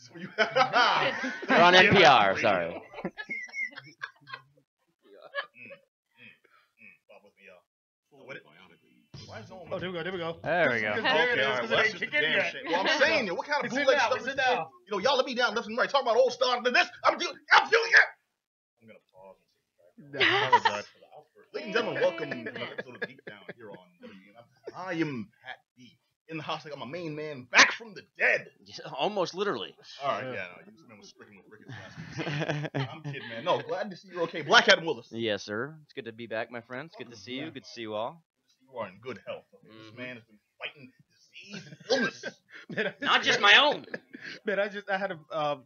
So you We're on NPR. Sorry. Oh, there we go. There we go. There we go. Okay, all right. Well, that's just a damn shame. Well, I'm saying, what kind of bootleg stuff is this? You know, y'all let me down left and right. Talk about old stars and this. I'm doing it. I'm gonna pause and take it back. I apologize for the outburst. Ladies and gentlemen, welcome to another episode of Geek Down here on WEMF. I am Pat B. In the house, I got my main man back from the dead. Almost literally. All right, yeah, no, this man was stricken with rickets last week. I'm kidding, man. No, glad to see you're okay. Black Adam Willis. Yes, sir. It's good to be back, my friends. Good to see you. Good to see you all. You are in good health. Okay? This man has been fighting disease and illness. Not just my own. Man, I had a all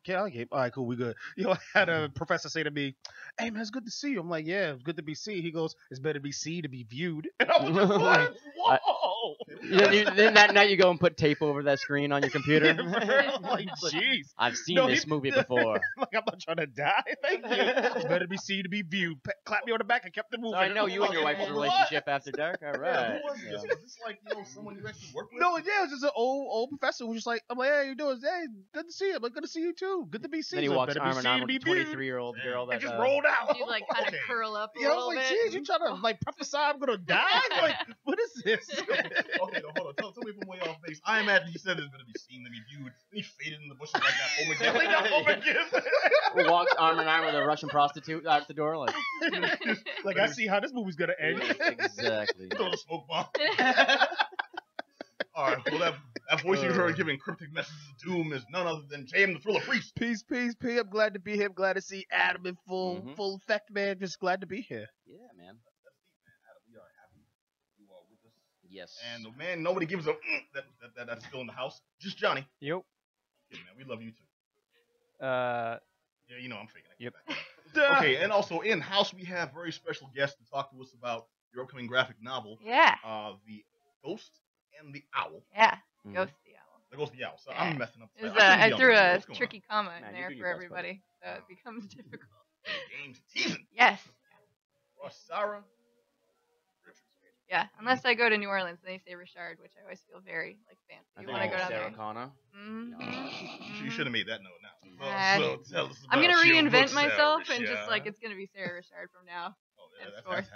right, cool, we good. You know, I had a professor say to me, "Hey man, it's good to see you." I'm like, "Yeah, it's good to be seen." He goes, "It's better to be seen to be viewed." And I was just like, "Whoa!" Then that night you go and put tape over that screen on your computer. I'm like, jeez. I've seen this movie before. Like, I'm not trying to die. Thank you. It's better to be seen to be viewed. Clap me on the back and kept it moving. So I know you and your wife's relationship after dark. All right. Who was this? Was this like, someone you actually work with? No, yeah, it was just an old professor who was just like, I'm like, "Hey, how you doing?" Hey, good to see you. I'm like, "Good to see you too. Good to be seen." Then he walks better arm be in seen arm to with be a viewed. 23-year-old girl that And just rolled out. You like kind of curl up a Yeah, I little was like, bit. "Jeez, you trying to like prophesy I'm gonna die?" Like, what is this? Okay, no, hold on. Tell me from way off base. I imagine he said it's going to be seen, then be viewed. Then he faded in the bushes like that home again. Walks arm in arm with a Russian prostitute out the door, like. Like, I see how this movie's gonna end. Exactly. Throw the smoke bomb. All right, well, that voice you heard giving cryptic messages of doom is none other than J.M. the Thriller Priest. Peace, peace, peace. I'm glad to be here. I'm glad to see Adam in full effect, man. Just glad to be here. Yeah, man. That's deep, man. Adam, we are happy you are with us. Yes. And man, nobody gives a that's still in the house. Just Johnny. Yep. Yeah, man, we love you too. Uh. Yeah, you know I'm faking it. Yep. Okay, and also in house we have very special guests to talk to us about your upcoming graphic novel. Yeah. The Ghost and the Owl. Yeah. Ghost the Owl. The Ghost and the Owl. So Yeah. I'm messing up. I threw a What's going tricky comma Man, in you're there doing for your best, everybody, so it becomes difficult. on? Games season. Yes. Sarah. Yeah. Unless I go to New Orleans, and they say Richard, which I always feel very like fancy when I go down Sarah there. Connor. You should have made that note now. Uh, So tell us I'm about gonna your reinvent book, Sarah myself and Richard. just like it's gonna be Sarah Richard from now. Oh, yeah, henceforth.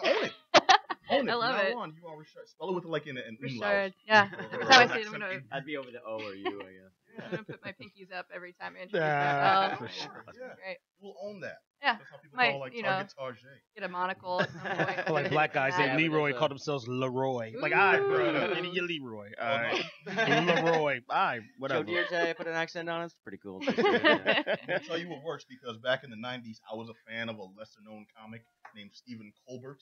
I own it. Own it. I love From now it. on, you are Richard. Spell it with like in umlaut. Richard. Yeah. That's how I say it. I'm gonna I'd be over the O or U, I guess. put my pinkies up every time I introduce Ah, myself. for sure. It's great. We'll own that. Yeah. That's how people Might, call like you know, Target Target. Get a monocle at some point. Like black guys say Yeah. Leroy but call themselves Leroy. Like, all right, bro. You're Leroy. All right. Leroy. All right, Joe whatever. Dierte put an accent on it. It's pretty cool. I'll tell you what works because back in the 90s, I was a fan of a lesser known comic named Stephen Colbert.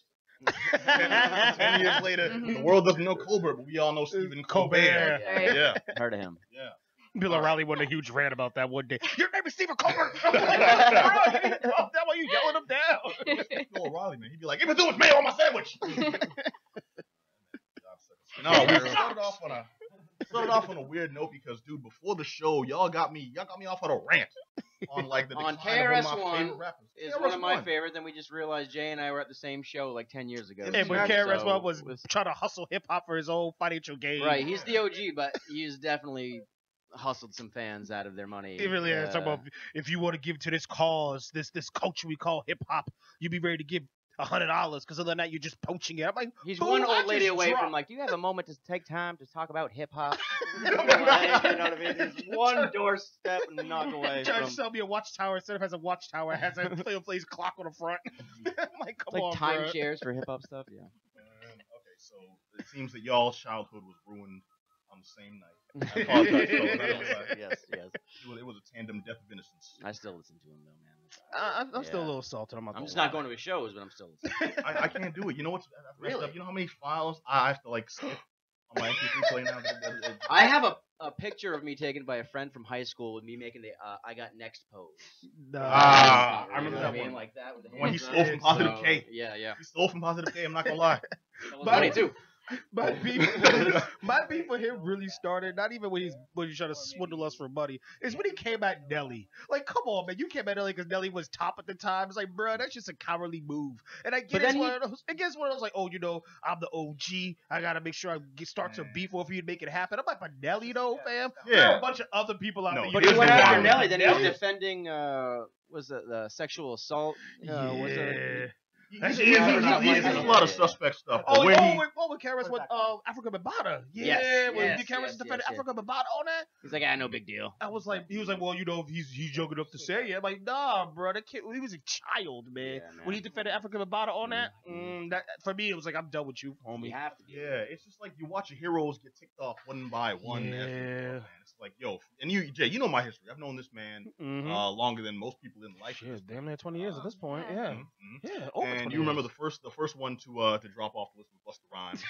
10 years later, the world doesn't know Colbert, but we all know Stephen Colbert. Right. Yeah. Heard of him. Yeah. Bill O'Reilly won a huge rant about that one day. Your name is Stephen Colbert. That why you yelling him down? Bill O'Reilly, man. He'd be like, "Give it to us, mayo on my sandwich." No, we started off on a weird note because, dude, before the show, y'all got me off on a rant on like the On decline of one of my KRS-One favorite rappers. It's one of my favorites, and we just realized Jay and I were at the same show like 10 years ago. And when Yeah, KRS-One was trying to hustle hip hop for his own financial gain. Right, he's the OG, but he's definitely hustled some fans out of their money. It really is. Talking about if you want to give to this cause, this culture we call hip hop, you be ready to give $100 because other than that you're just poaching it. I'm like, He's "Boo, one I old lady just away dropped." from like, do you have a moment to take time to talk about hip hop? You know what I mean? He's one doorstep and knock away Trying from. to sell me a watchtower instead of has a watchtower, it has a place clock on the front. I'm like, come Like on, timeshares for hip hop stuff, yeah. Okay, so it seems that y'all's childhood was ruined on the same night. I apologize, fellas. I know it's Yes. it was a tandem death of innocence. I still listen to him though, man. I'm still a Yeah. little salted. I'm just not going to his shows, but I'm still listening. I can't do it. You know what's messed Really? up? You know how many files I have to like skip on my MP3 player now? I have a picture of me taken by a friend from high school with me making the I got next pose. I remember You know that what I mean? one. Like that with the When he hands stole up. from Positive So, K. Yeah. He stole from Positive K. I'm not gonna lie. That was But- funny too. My beef with him really started not even when he's trying to swindle us for money. It's when he came at Nelly. Like, come on, man, you came at Nelly because Nelly was top at the time. It's like, bro, that's just a cowardly move. And I get it's one of those. It gets one of those like, oh, you know, I'm the OG. I gotta make sure I start some beef with you to make it happen. I'm like, but Nelly though, fam. Yeah. There are a bunch of other people out there. But he went after Nelly. Then he was defending. Was it the sexual assault? Was it? He's a lot of suspect stuff. When Karis went Africa Bambaataa. Yeah, when Karis defended Africa Bambaataa on that. He's like, no big deal. I was like, he was like, well, you know, he's young enough to say it. I'm like, nah, bro, that kid, he was a child, man. Yeah, when he defended Africa Bambaataa on that, that for me, it was like, I'm done with you, homie. You have to. Yeah, it's just like you watch your heroes get ticked off one by one. Yeah. It's like, yo, and Jay, you know my history. I've known this man longer than most people in life. Shit, damn near 20 years at this point. Yeah. Yeah. And you remember the first one to drop off the list was Busta Rhymes,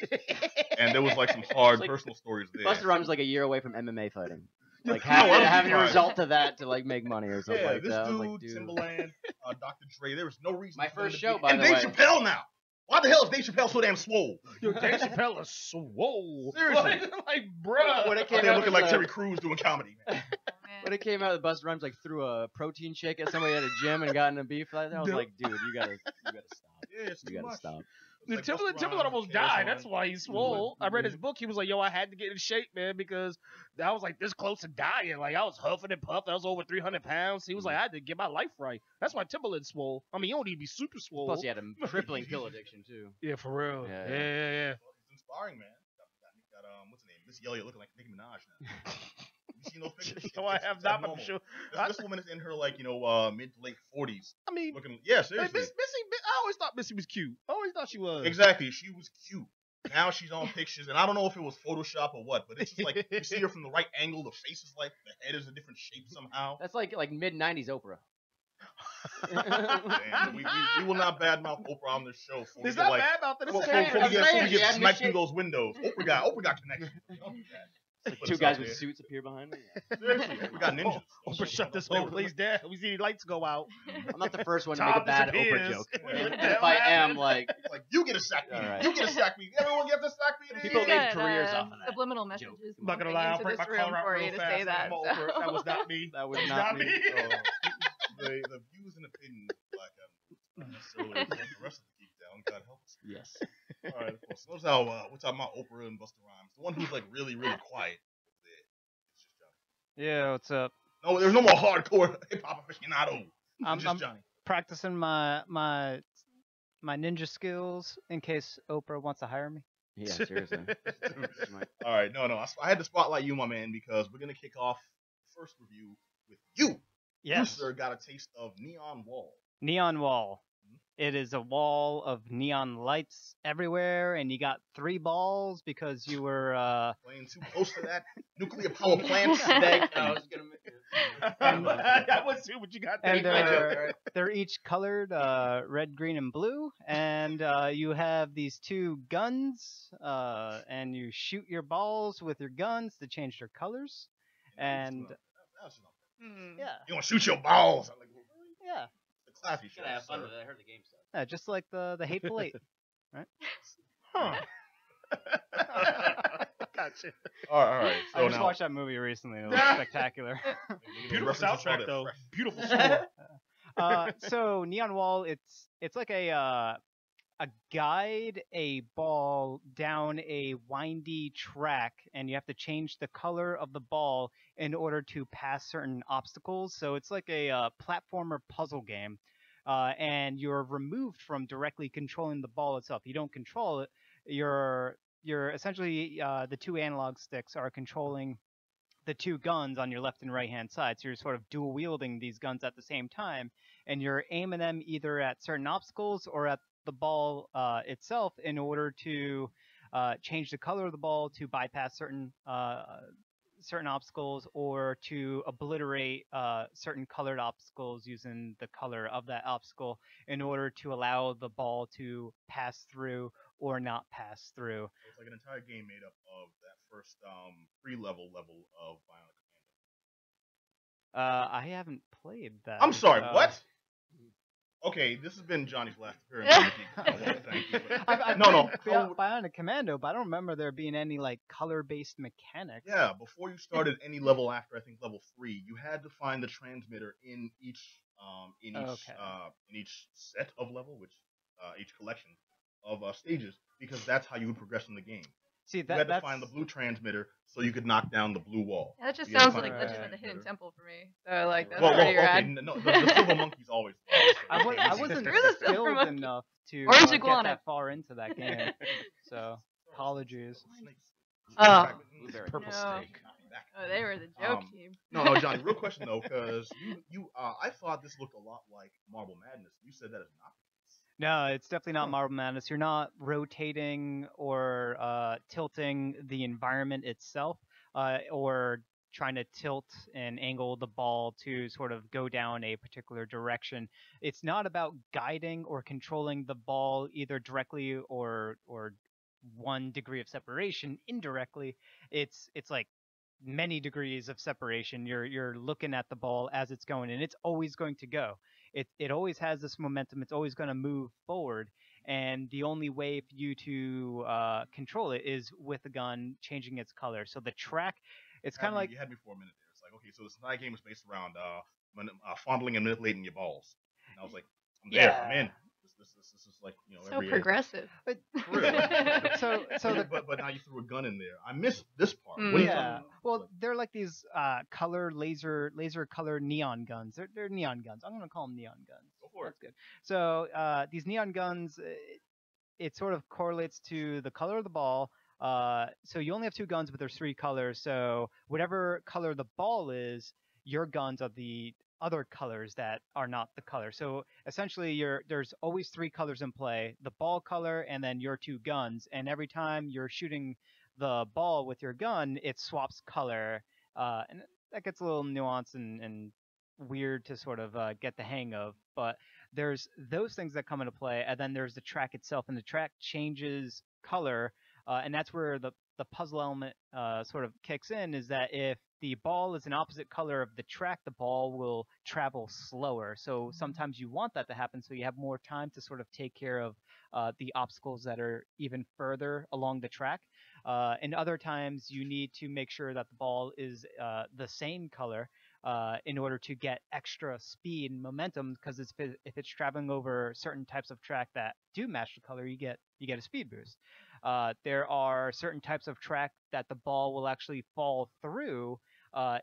and there was like some hard personal stories there. Busta Rhymes like a year away from MMA fighting, like having a result to that to like make money or something like that. This dude, Timbaland, Dr. Dre. There was no reason. My first show, by the way. And Dave Chappelle now. Why the hell is Dave Chappelle so damn swole? Yo, Dave Chappelle is swole. Seriously, like bro, when it came out, looking like Terry Crews doing comedy. Man. When it came out, Busta Rhymes like threw a protein shake at somebody at a gym and got in a beef like that. I was like, dude, you gotta stop. Yeah, you gotta stop. Like Timbaland almost died. That's why he's swole. I read his book. He was like, yo, I had to get in shape, man, because I was like this close to dying. Like I was huffing and puffing. I was over 300 pounds. He was like, I had to get my life right. That's why Timbaland's swole. I mean, you don't need to be super swole. Plus, he had a crippling pill addiction too. Yeah, for real. Yeah. It's inspiring, man. Got what's her name? This Yo looking like Nicki Minaj now. You seen those pictures? No, I have not. I'm sure. This woman is in her like mid to late 40s. I mean, looking seriously. I always thought Missy was cute. I always thought she was. Exactly, she was cute. Now she's on pictures, and I don't know if it was Photoshop or what, but it's just like you see her from the right angle. The face is like the head is a different shape somehow. That's like mid '90s Oprah. Man, we will not badmouth Oprah on this show. It's not badmouth. We get sniped through those windows. Oprah got connections. Like two guys with suits appear behind me. Seriously, we got ninjas. Oprah shut this whole place down. We see the lights go out. I'm not the first one to make a bad Oprah joke. And if I am, like you get a sack me. Right. You get a sack me. Everyone gets a sack me. People make careers off of that. Subliminal messages. I'm not gonna lie. I'll break my collar out real fast. That was not me. That was not me. The views and opinions of Black Adam not necessarily reflect the rest of the Geek Down. God help us. Yes. All right. So we're talking about Oprah and Busta Rhymes. The one who's like really, really quiet. It's just Johnny. Yeah, what's up? No, there's no more hardcore hip hop aficionado. I'm Johnny. Practicing my ninja skills in case Oprah wants to hire me. Yeah, seriously. All right, no. I had to spotlight you, my man, because we're gonna kick off the first review with you. Yes. You, sir, got a taste of Neonwall. Neonwall. It is a wall of neon lights everywhere, and you got 3 balls because you were playing too close to that nuclear power plant. I was gonna make it. That was too, but you got that. And they're each colored red, green, and blue, and you have these 2 guns, and you shoot your balls with your guns to change their colors, and yeah, you gonna shoot your balls? I'm like, yeah. Classy shit. Have fun with it. I heard the game stuff. Yeah, just like the Hateful Eight, right? Huh. Gotcha. All right. So I just watched that movie recently. It was spectacular. Beautiful soundtrack, though. Beautiful score. So Neonwall, it's like a guide a ball down a windy track, and you have to change the color of the ball in order to pass certain obstacles. So it's like a platformer puzzle game, and you're removed from directly controlling the ball itself. You don't control it. You're essentially the 2 analog sticks are controlling the 2 guns on your left and right hand side. So you're sort of dual wielding these guns at the same time, and you're aiming them either at certain obstacles or at the ball itself in order to change the color of the ball to bypass certain obstacles, or to obliterate certain colored obstacles using the color of that obstacle in order to allow the ball to pass through or not pass through. So it's like an entire game made up of that first pre-level level of Bionic Commando. I haven't played that. I'm sorry, what? Okay, this has been Johnny's last appearance on the Geek Down. Thank you. I've No. Bionic Commando, but I don't remember there being any like color-based mechanics. Yeah, before you started any level after I think level 3, you had to find the transmitter in each set of level, which each collection of stages, because that's how you would progress in the game. See, you had to find the blue transmitter so you could knock down the blue wall. Yeah, that just sounds like Legend of the Hidden Temple for me. So like that's well, pretty okay, rad. no, the silver monkey's always. I wasn't skilled enough to get that far into that game, so apologies. Purple snake. Oh, they were the joke team. No, Johnny. Real question though, because I thought this looked a lot like Marble Madness. You said that is not. No, it's definitely not Marble Madness. You're not rotating or tilting the environment itself, or trying to tilt and angle the ball to sort of go down a particular direction. It's not about guiding or controlling the ball either directly or 1 degree of separation indirectly. It's like many degrees of separation. You're looking at the ball as it's going, and it's always going to go. It always has this momentum. It's always going to move forward, and the only way for you to control it is with the gun changing its color. So the track, it's kind of like you had me for a minute there. It's like, okay, so this entire game is based around fondling and manipulating your balls, and I was like, I'm there, I'm in. This is like, you know, so progressive. But now you threw a gun in there. I missed this part. Well, they're like these laser color neon guns. They're neon guns. I'm gonna call them neon guns. Go for it. That's good. So these neon guns, it sort of correlates to the color of the ball. So you only have 2 guns, but there's 3 colors. So whatever color the ball is, your guns are the other colors that are not the color. So essentially there's always 3 colors in play: the ball color and then your 2 guns, and every time you're shooting the ball with your gun, it swaps color, and that gets a little nuanced and weird to sort of get the hang of. But there's those things that come into play, and then there's the track itself, and the track changes color, and that's where the puzzle element sort of kicks in, is that if the ball is an opposite color of the track, the ball will travel slower. So sometimes you want that to happen so you have more time to sort of take care of the obstacles that are even further along the track. And other times you need to make sure that the ball is the same color in order to get extra speed and momentum, because if it's traveling over certain types of track that do match the color, you get a speed boost. There are certain types of track that the ball will actually fall through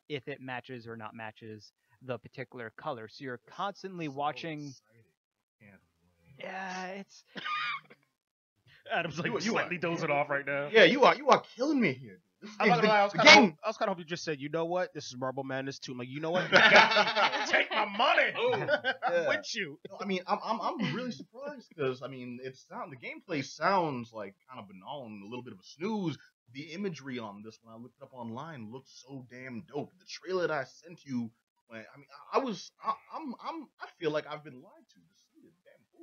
if it matches or not matches the particular color. So you're constantly watching. Yeah, it's. Adam's like slightly dozing off right now. Yeah, you are killing me here. I was kind of hoping you just said, you know what, this is Marble Madness too. I'm like, you know what, take my money. I'm with you. No, I mean, I'm really surprised because I mean, the gameplay sounds like kind of banal and a little bit of a snooze. The imagery on this, when I looked it up online, looked so damn dope. The trailer that I sent you, I feel like I've been lied to.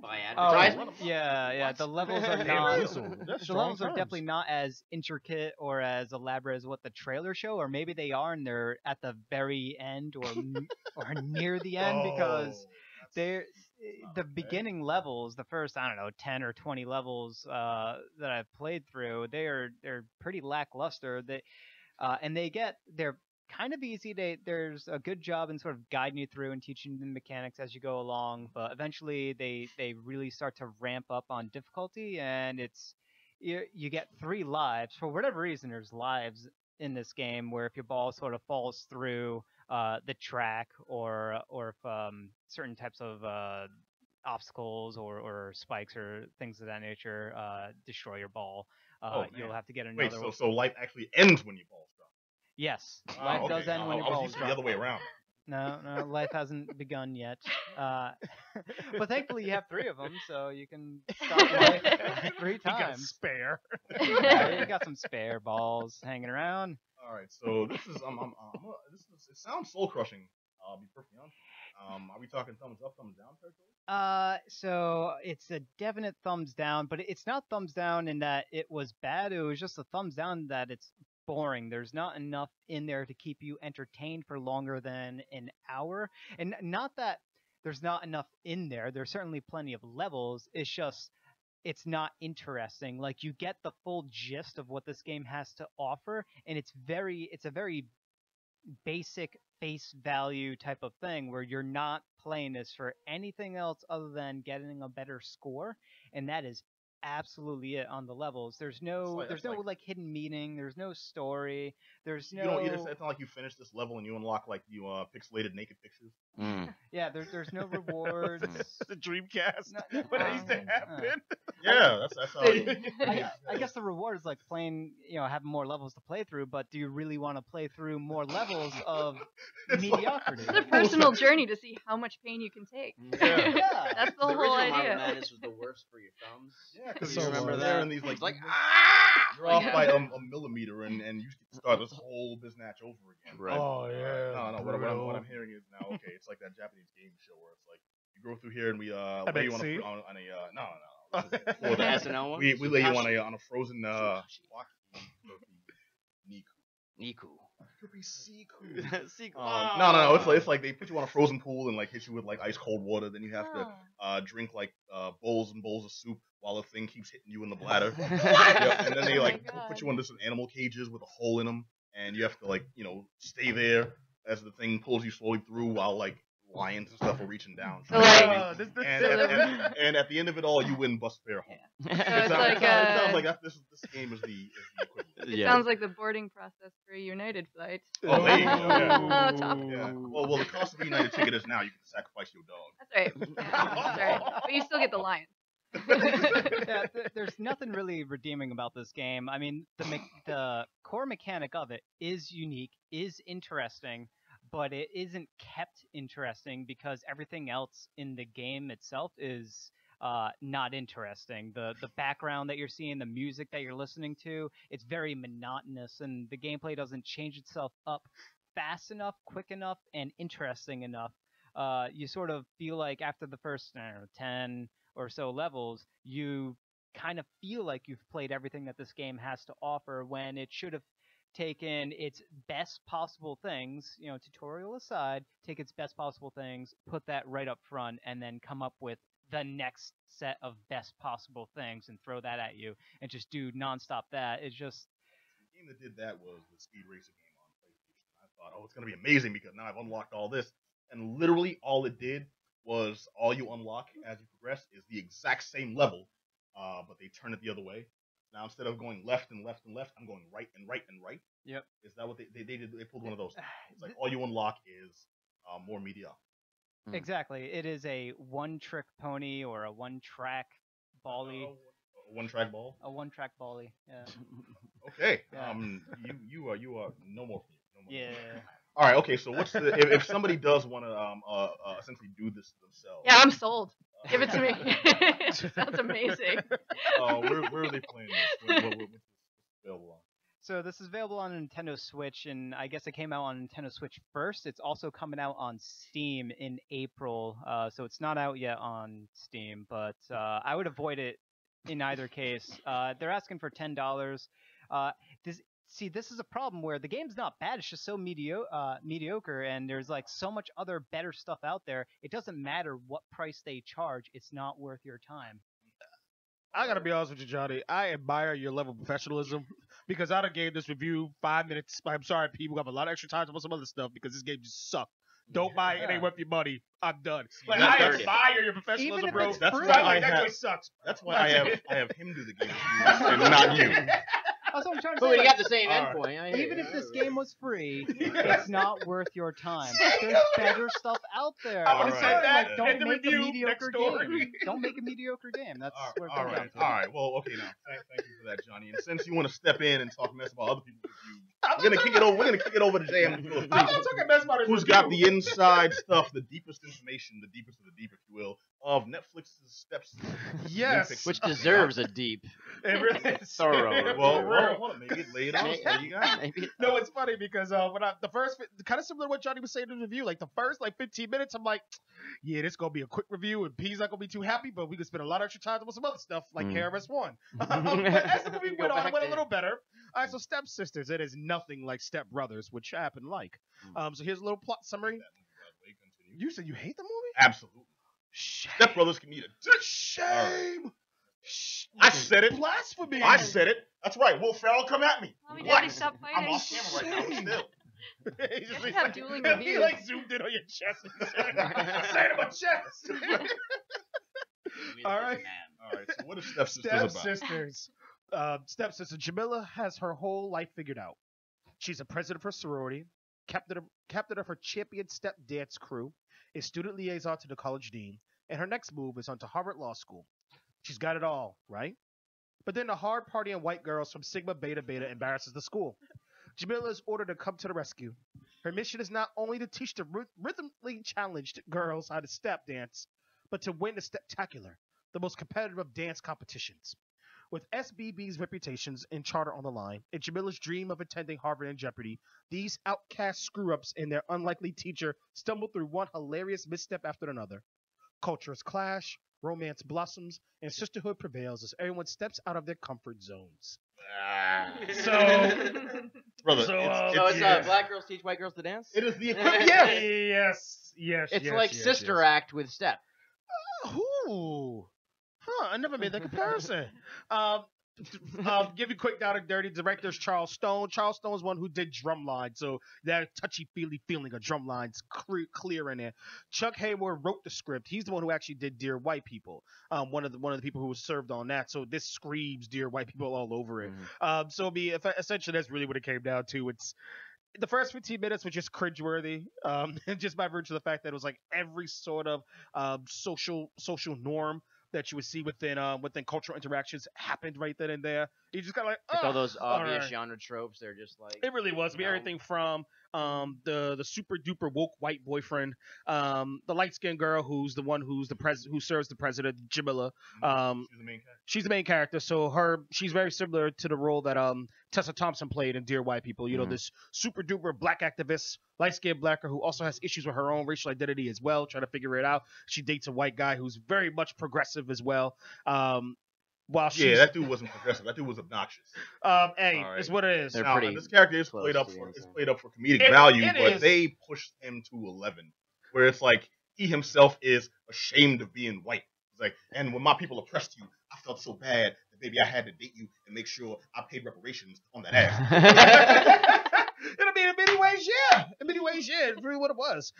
By advertisement? Yeah. The levels are not. The levels are definitely not as intricate or as elaborate as what the trailers show, or maybe they are, and they're at the very end or near the end, because they're the beginning levels, the first 10 or 20 levels that I've played through. They're pretty lackluster. They're kind of easy. There's a good job in sort of guiding you through and teaching the mechanics as you go along, but eventually they really start to ramp up on difficulty, and you get 3 lives. For whatever reason, there's lives in this game where if your ball sort of falls through the track, or if certain types of obstacles or spikes or things of that nature destroy your ball, you'll have to get another. Wait, so life actually ends when you fall? Yes, life does end when your balls drop. The other way around. No, life hasn't begun yet. But thankfully you have 3 of them, so you can start life 3 times. You got spare. Yeah, you got some spare balls hanging around. All right, so this is it sounds soul crushing. I'll be perfectly honest. Are we talking thumbs up, thumbs down territory? So it's a definite thumbs down, but it's not thumbs down in that it was bad. It was just a thumbs down that it's boring. There's not enough in there to keep you entertained for longer than an hour. And not that there's not enough in there. There's certainly plenty of levels. It's just it's not interesting. Like you get the full gist of what this game has to offer, and it's a very basic face value type of thing where you're not playing this for anything else other than getting a better score, and that is absolutely it on the levels. There's no like hidden meaning, there's no story, there's no it's not like you finish this level and you unlock like you pixelated naked pictures. Yeah, there's no rewards. The Dreamcast when that used to happen. Yeah, that's how I guess the reward is like playing, having more levels to play through, but do you really want to play through more levels of mediocrity? It's a personal journey to see how much pain you can take. Yeah. That's the whole idea. Mario Madness was the worst for your thumbs. Yeah, because So you remember was. there and these It's like you're off by a millimeter and you start this whole match over again. Right. Oh yeah. No. What I'm hearing is now okay. It's like that Japanese game show where it's like you go through here and we lay you on a no. The SNL one? We lay you on a frozen Niku. No. It's like they put you on a frozen pool and like hit you with like ice cold water. Then you have to drink like bowls and bowls of soup while the thing keeps hitting you in the bladder. And then they like put you in this animal cages with a hole in them, and you have to like stay there as the thing pulls you slowly through while like lions and stuff are reaching down. So, and at the end of it all, you win bus fare home. So It sounds like this game is the equivalent. It sounds like the boarding process for a United flight. Oh, there you go. Yeah. Topical. Yeah. Well, the cost of a United ticket is now you can sacrifice your dog. That's right. That's right. But you still get the lion. Yeah, there's nothing really redeeming about this game. I mean, the core mechanic of it is unique, is interesting, but it isn't kept interesting because everything else in the game itself is not interesting. The background that you're seeing, the music that you're listening to, it's very monotonous, and the gameplay doesn't change itself up fast enough, quick enough, and interesting enough. You sort of feel like after the first 10 or so levels, you kind of feel like you've played everything that this game has to offer when it should have taken its best possible things, tutorial aside, take its best possible things, put that right up front, and then come up with the next set of best possible things and throw that at you and just do nonstop that. It's just... The game that did that was the Speed Racer game on PlayStation. I thought, it's going to be amazing because now I've unlocked all this. And literally all it did was all you unlock as you progress is the exact same level, but they turn it the other way. Now instead of going left and left and left, I'm going right and right and right. Yep. Is that what they did? They pulled one of those. It's like all you unlock is more media. Exactly. It is a one-trick pony or a one-track bally. One-track ball. A one-track bally. Yeah. Okay. Yeah. You are no more. Yeah. All right. Okay. So what's the if somebody does want to essentially do this themselves? Yeah, I'm sold. Give it to me. Sounds amazing. Where are they playing this? What's available on? So this is available on Nintendo Switch, and I guess it came out on Nintendo Switch first. It's also coming out on Steam in April, so it's not out yet on Steam, but I would avoid it in either case. They're asking for $10. This is a problem where the game's not bad. It's just so mediocre, and there's like so much other better stuff out there. It doesn't matter what price they charge. It's not worth your time. I gotta be honest with you, Johnny. I admire your level of professionalism because I'd have gave this review 5 minutes. I'm sorry, people have a lot of extra time to put some other stuff because this game just sucked. Don't buy it. It ain't worth your money. I'm done. Like, I admire your professionalism, bro. That's why that game sucks. That's why I have him do the game and not you. That's what I'm trying to But say. we got the same endpoint. Even if this game was free, it's not worth your time. There's better stuff out there. I'm gonna say that in don't the make a review mediocre next door. game. Don't make a mediocre game. That's where it all comes right. down to. All right. Well, okay now. Thank you for that, Johnny. And since you want to step in and talk mess about other people's reviews, we're gonna kick it over to Jay. I'm not talking mess about his Who's review. got the inside stuff, the deepest information, the deepest of the deep, if you will, of Netflix's steps. Yes. Which deserves a deep. It really is. Thorough. Well, hold on, maybe lay it out. What you got? Maybe. No, it's funny because when the first, kind of similar to what Johnny was saying in the review, like the first 15 minutes, I'm like, yeah, this gonna be a quick review, and P's not gonna be too happy, but we can spend a lot of extra time on some other stuff like KRS-One. But as the movie went on, it went a little better. All right, so Step Sisters, it is nothing like Step Brothers, which I happen to like. So here's a little plot summary. You said you hate the movie? absolutely. Shame. Stepbrothers can eat a Shame. I said it. Blasphemy. I said it. That's right. Will Ferrell, come at me. Mommy, What? Daddy, stop I'm fighting. off camera right now. Still. He You have to have dueling he reviews. like zoomed in on your chest and said it my chest. All right. All right. So what is Stepsisters about? Stepsisters. Stepsister Jamila has her whole life figured out. She's a president of her sorority, captain of her champion step dance crew, is student liaison to the college dean, and her next move is onto Harvard Law School. She's got it all, right? But then the hard partying white girls from Sigma Beta Beta embarrasses the school. Jamila is ordered to come to the rescue. Her mission is not only to teach the rhythmically challenged girls how to step dance, but to win the Steptacular, the most competitive of dance competitions. With SBB's reputations and charter on the line, and Jamila's dream of attending Harvard in jeopardy, these outcast screw-ups and their unlikely teacher stumble through one hilarious misstep after another. Cultures clash, romance blossoms, and sisterhood prevails as everyone steps out of their comfort zones. So, brother, it's black girls teach white girls to dance? it is the equivalent. Yes. It's like Sister Act with Step. Ooh. Huh, I never made that comparison. Give you a quick down and dirty. Director's Charles Stone. Charles Stone is one who did Drumline, so that touchy-feely feeling of Drumline's clear in there. Chuck Hayward wrote the script. He's the one who actually did Dear White People. One of the people who was served on that. So this screams Dear White People all over it. Essentially that's really what it came down to. It's the first 15 minutes was just cringeworthy, just by virtue of the fact that it was like every sort of social norm that you would see within cultural interactions happened right then and there. You just kind of like all those obvious genre tropes. They're just like it really was. Everything from the super duper woke white boyfriend, the light skinned girl who serves the president, Jamila. She's the main character. So she's very similar to the role that Tessa Thompson played in Dear White People. You know, this super duper black activist, light skinned black girl who also has issues with her own racial identity as well, trying to figure it out. She dates a white guy who's very much progressive as well. That dude wasn't progressive. That dude was obnoxious. It's what it is. This character is played up for comedic value, but they pushed him to 11, where it's like he himself is ashamed of being white. It's like, and when my people oppressed you, I felt so bad that baby I had to date you and make sure I paid reparations on that ass. In many ways, yeah. It's really what it was.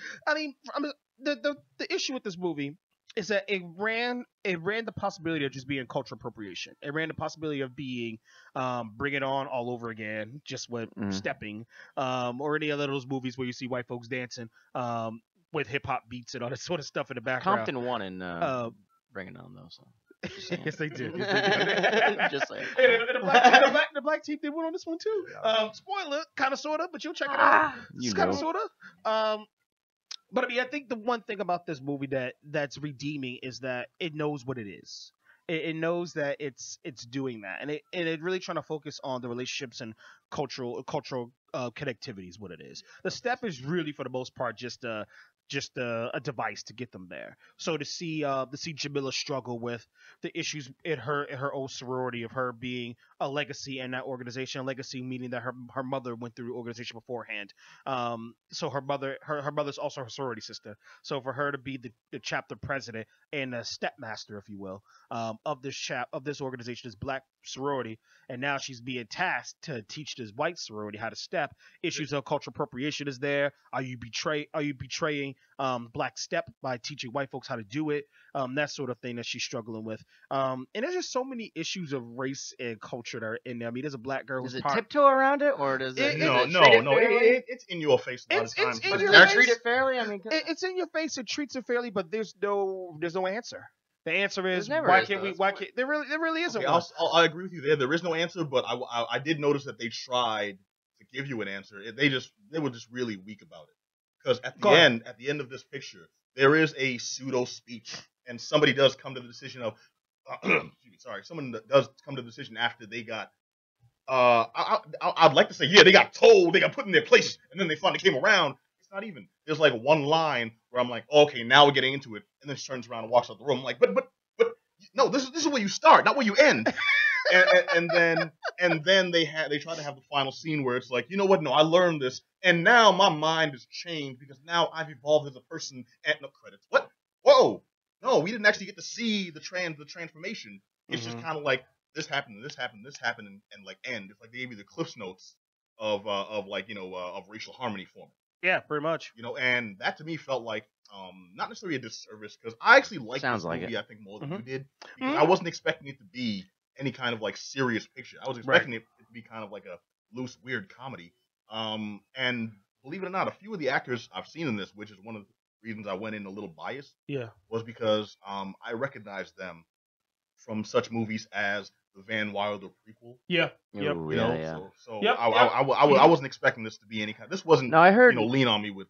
The issue with this movie is that it ran the possibility of just being cultural appropriation. It ran the possibility of being Bring It On all over again, just with stepping, or any other of those movies where you see white folks dancing with hip hop beats and all that sort of stuff in the background. Compton won in Bring It On though. So. Yes, they did. Just saying. The black team did win on this one too. Spoiler, kind of, sort of, but you'll check it out. It's kind of, sort of. But I think the one thing about this movie that's redeeming is that it knows what it is. It knows that it's doing that, and it really trying to focus on the relationships and cultural connectivity is what it is. The step is really, for the most part, just a device to get them there. So to see Jamila struggle with the issues in her old sorority of her being a legacy in that organization, a legacy meaning that her mother went through the organization beforehand. So her mother's also her sorority sister. So for her to be the chapter president and a stepmaster, if you will, of this organization, this black sorority, and now she's being tasked to teach this white sorority how to step. Issues of cultural appropriation is there. Are you betraying black step by teaching white folks how to do it? That sort of thing that she's struggling with. And there's just so many issues of race and culture that are in there. There's a black girl who's tiptoe around it, or does it? No. It's in your face a lot of times. Does it treat it fairly? It's in your face. It treats it fairly, but there's no answer. The answer is there really isn't. Okay, I agree with you there. There is no answer, but I did notice that they tried to give you an answer. They were just really weak about it. Because at the end of this picture, there is a pseudo speech, and somebody does come to the decision of, someone does come to the decision after they got. I'd like to say, they got told, they got put in their place, and then they finally came around. It's not even. There's like one line where I'm like, okay, now we're getting into it, and then she turns around and walks out the room. I'm like, but no, this is where you start, not where you end. and then they try to have the final scene where it's like, you know what? No, I learned this, and now my mind has changed because now I've evolved as a person. And no credits. What? whoa, no, we didn't actually get to see the transformation. It's just kind of like this happened, this happened, this happened, and like end. It's like they gave you the Cliff's Notes of like of racial harmony forming. Yeah, pretty much. And that to me felt like not necessarily a disservice because I actually liked this movie I think more than you did because I wasn't expecting it to be any kind of like serious picture. I was expecting it to be kind of like a loose, weird comedy. And believe it or not, a few of the actors I've seen in this, which is one of the reasons I went in a little biased, was because I recognized them from such movies as the Van Wilder prequel. Yeah. Ooh, So I wasn't expecting this to be any kind. This wasn't. No, I heard. Lean on me with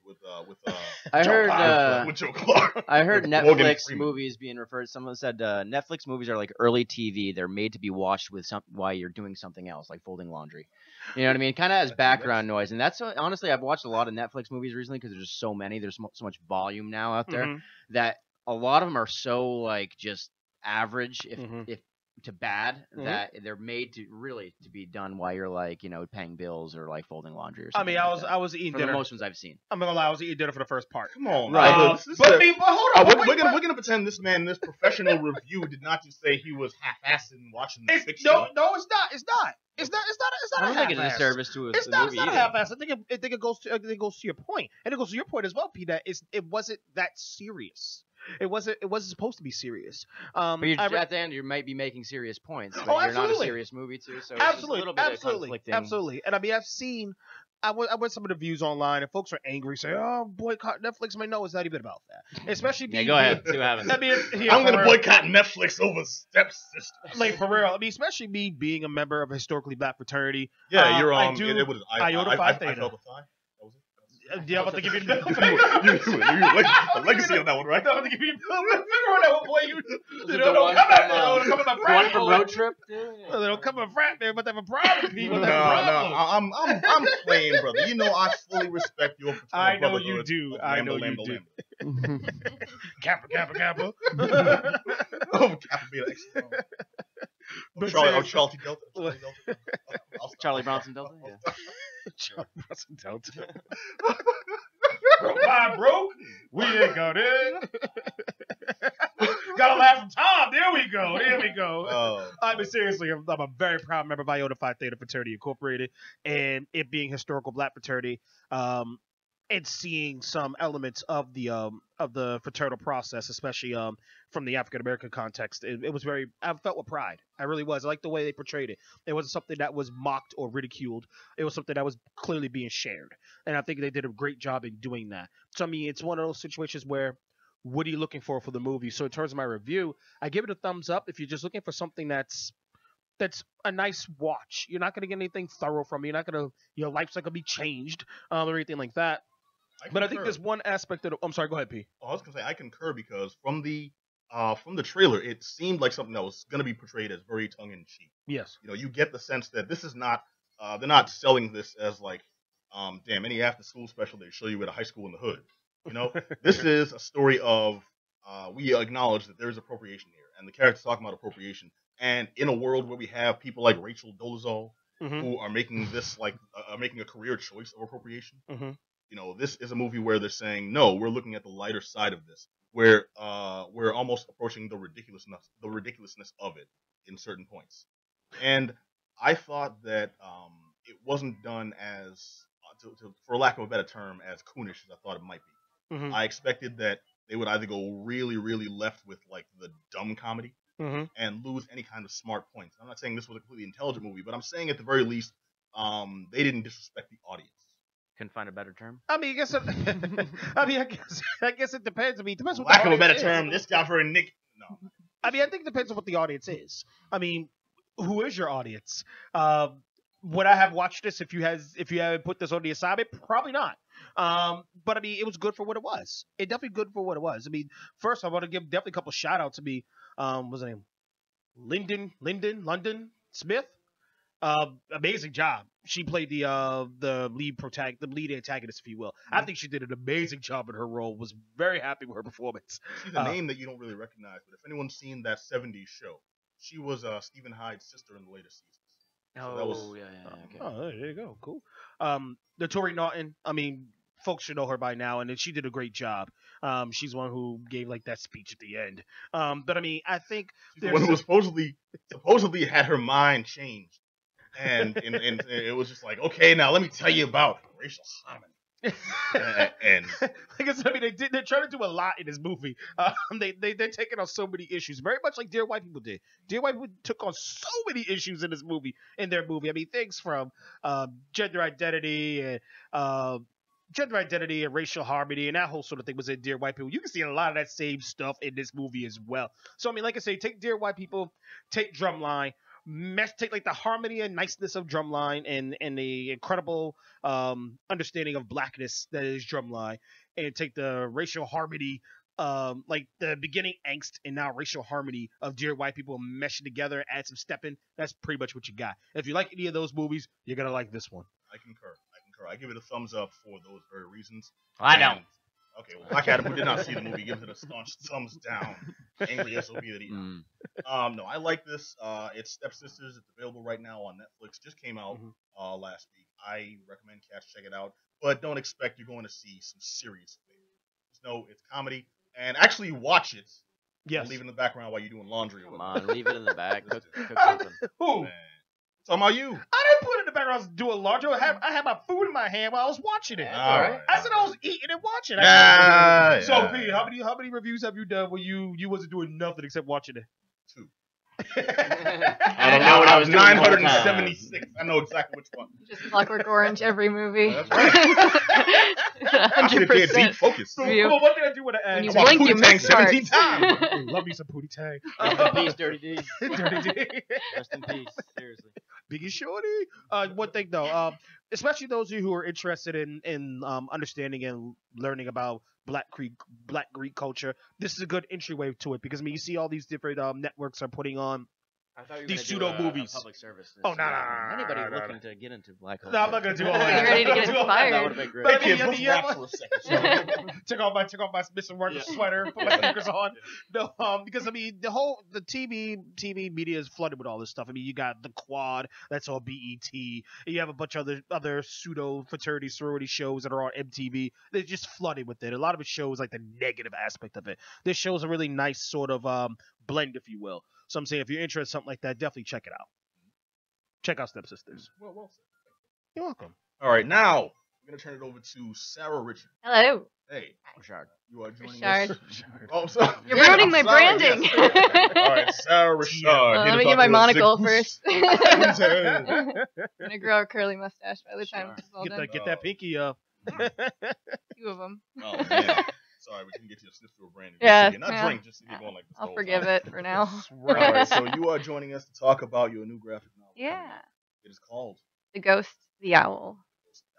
I heard. with Joe Clark. I heard Netflix movies being referred. Someone said Netflix movies are like early TV. They're made to be watched with while you're doing something else, like folding laundry. You know what I mean? Kind of as background noise. And that's honestly, I've watched a lot of Netflix movies recently because there's just so many. There's so much volume now out there that a lot of them are so like just average, if to bad, that they're made to be done while you're like paying bills or like folding laundry or something. I mean, I was eating dinner. The most ones I've seen. I'm not gonna lie, I was eating dinner for the first part. Come on, right? But hold on, we're gonna pretend this professional review did not just say he was half-assing watching the fiction. No, it's not. It's not. It's not. I don't think it's a disservice to it's not a half-ass. I think it goes to your point, and it goes to your point as well, P. That it wasn't that serious. It wasn't supposed to be serious. But at the end, you might be making serious points. But you're not a serious movie too, so absolutely, it's a little bit of conflicting. Absolutely. And I mean, I read some of the views online, and folks are angry, saying, "Oh, boycott Netflix." I mean, no, it's not even about that. Especially being, go ahead, see what happens. I mean, I'm going to boycott Netflix over Stepsisters. Like for real. I mean, especially me being a member of a historically black fraternity. Yeah, you're on. It was Iota Phi Theta. I felt the thigh. Yeah, I'm about to give you the legacy on that one, right? I'm about to give you the finger on that one, boy. They don't come in my frat. One from Road Trip. They don't come in frat. They're about to have a problem. People. No, I'm playing, brother. I fully respect your. I know you do. I know you do. Kappa. Oh, Kappa Beta. Charlie Delta. Charlie Bronson Delta. Yeah. Charlie Bronson Delta. Broke. We ain't got it. Gotta laugh from Tom. There we go. I mean, seriously, I'm a very proud member of Iota Phi Theta Fraternity Incorporated, and it being historical black fraternity, and seeing some elements of the fraternal process, especially from the African American context, it was very. I felt with pride. I really was. I liked the way they portrayed it. It wasn't something that was mocked or ridiculed. It was something that was clearly being shared, and I think they did a great job in doing that. So I mean, it's one of those situations where, what are you looking for the movie? So in terms of my review, I give it a thumbs up. If you're just looking for something that's a nice watch, you're not gonna get anything thorough from it. You're not gonna your life's not gonna be changed or anything like that. But I think there's one aspect that I'm sorry. Go ahead, P. I was gonna say I concur because from the trailer, it seemed like something that was gonna be portrayed as very tongue in cheek. Yes. You get the sense that this is not. They're not selling this as like, any after school special they show you at a high school in the hood. This is a story of we acknowledge that there's appropriation here, and the character's talking about appropriation. And in a world where we have people like Rachel Dolezal who are making this making a career choice of appropriation. This is a movie where they're saying, no, we're looking at the lighter side of this, where we're almost approaching the ridiculousness of it in certain points. And I thought that it wasn't done as, for lack of a better term, as coonish as I thought it might be. I expected that they would either go really, really left with like the dumb comedy and lose any kind of smart points. I'm not saying this was a completely intelligent movie, but I'm saying at the very least, they didn't disrespect the audience. Couldn't find a better term. I mean, I guess it depends. I mean, it depends what lack of a better term. This guy for a Nick. No. I mean, I think it depends on what the audience is. I mean, who is your audience? Would I have watched this if you haven't put this on the assignment? Probably not. But I mean, it was good for what it was. It definitely good for what it was. I mean, first I want to give definitely a couple shout outs to me. What's her name? London Smith. Amazing job. She played the lead antagonist, if you will. I think she did an amazing job in her role. Was very happy with her performance. She's a name that you don't really recognize, but if anyone's seen that '70s show, she was Stephen Hyde's sister in the later seasons. Okay. Oh, there you go. Cool. The Tori Naughton. I mean, folks should know her by now, and she did a great job. She's one who gave like that speech at the end. But I mean, I think the one who was supposedly had her mind changed, and it was just like, okay, now let me tell you about racial harmony. and I guess they're trying to do a lot in this movie. They're taking on so many issues, very much like Dear White People did. Dear White People took on so many issues in their movie. I mean, things from gender identity and racial harmony and that whole sort of thing was in Dear White People. You can see a lot of that same stuff in this movie as well. So I mean, like I say, take Dear White People, take Drumline. Take like the harmony and niceness of Drumline and the incredible understanding of blackness that is Drumline, and take the racial harmony, like the beginning angst and now racial harmony of Dear White People, mesh together, add some stepping. That's pretty much what you got. If you like any of those movies, you're gonna like this one. I concur. I give it a thumbs up for those very reasons. I don't. Okay, well, Black Adam, who did not see the movie, gives it a staunch thumbs down. Angry SOB that he is. No, I like this. It's Stepsisters. It's available right now on Netflix. Just came out last week. I recommend cats check it out, but don't expect you're going to see some serious things. No, it's comedy, and actually watch it. Yes. Leave it in the background while you're doing laundry. Come on, leave it in the back. Cook something. Who? Man. Talking about you. I didn't put it in the background doing laundry. I had my food in my hand while I was watching it. All right. I said I was eating and watching. So, P, how many reviews have you done where you wasn't doing nothing except watching it? 2. I don't know what I was doing. 976. I know exactly which one. Just Clockwork Orange every movie. That's right. 100%. Deep focus. View. Well, what did I do with When you an blink, you miss 17 parts. times. Love me some Pootie Tang. Rest in peace, Dirty D. Dirty D. Rest in peace. Seriously. Biggie Shorty. One thing though, especially those of you who are interested in understanding and learning about Black Greek culture, this is a good entryway to it because I mean you see all these different networks are putting on I thought you were these gonna pseudo do movies. Public service. Oh, no. Anybody No. looking to get into black culture? No, I'm not gonna do all Are that. you ready to get inspired? That would have been great. But I Hey, kids, mean, let's yeah, rap for a second. Took off my Mr. Martin sweater, put my sneakers on. No, because I mean the TV media is flooded with all this stuff. I mean you got the Quad, that's all BET. And you have a bunch of other pseudo fraternity sorority shows that are on MTV. They're just flooded with it. A lot of it shows like the negative aspect of it. This shows a really nice sort of blend, if you will. So I'm saying if you're interested in something like that, definitely check it out. Check out Stepsisters. Well said. You're welcome. All right, now we're gonna turn it over to Sarah Richard. Hello. Hey, Richard. you are joining Richard. us. Oh, sorry. You're ruining my branding. Yes. All right, Sarah Richard. Let me get my monocle first. All I'm gonna grow a curly mustache by the time this is all done. Get that pinky up. 2 of them. Oh man. Sorry, we can get you a sniff through a brand. Yeah, Not yeah. drink, just keep going like this. I'll forgive it for now. All right, so you are joining us to talk about your new graphic novel. Yeah. It is called The Ghost, the Owl.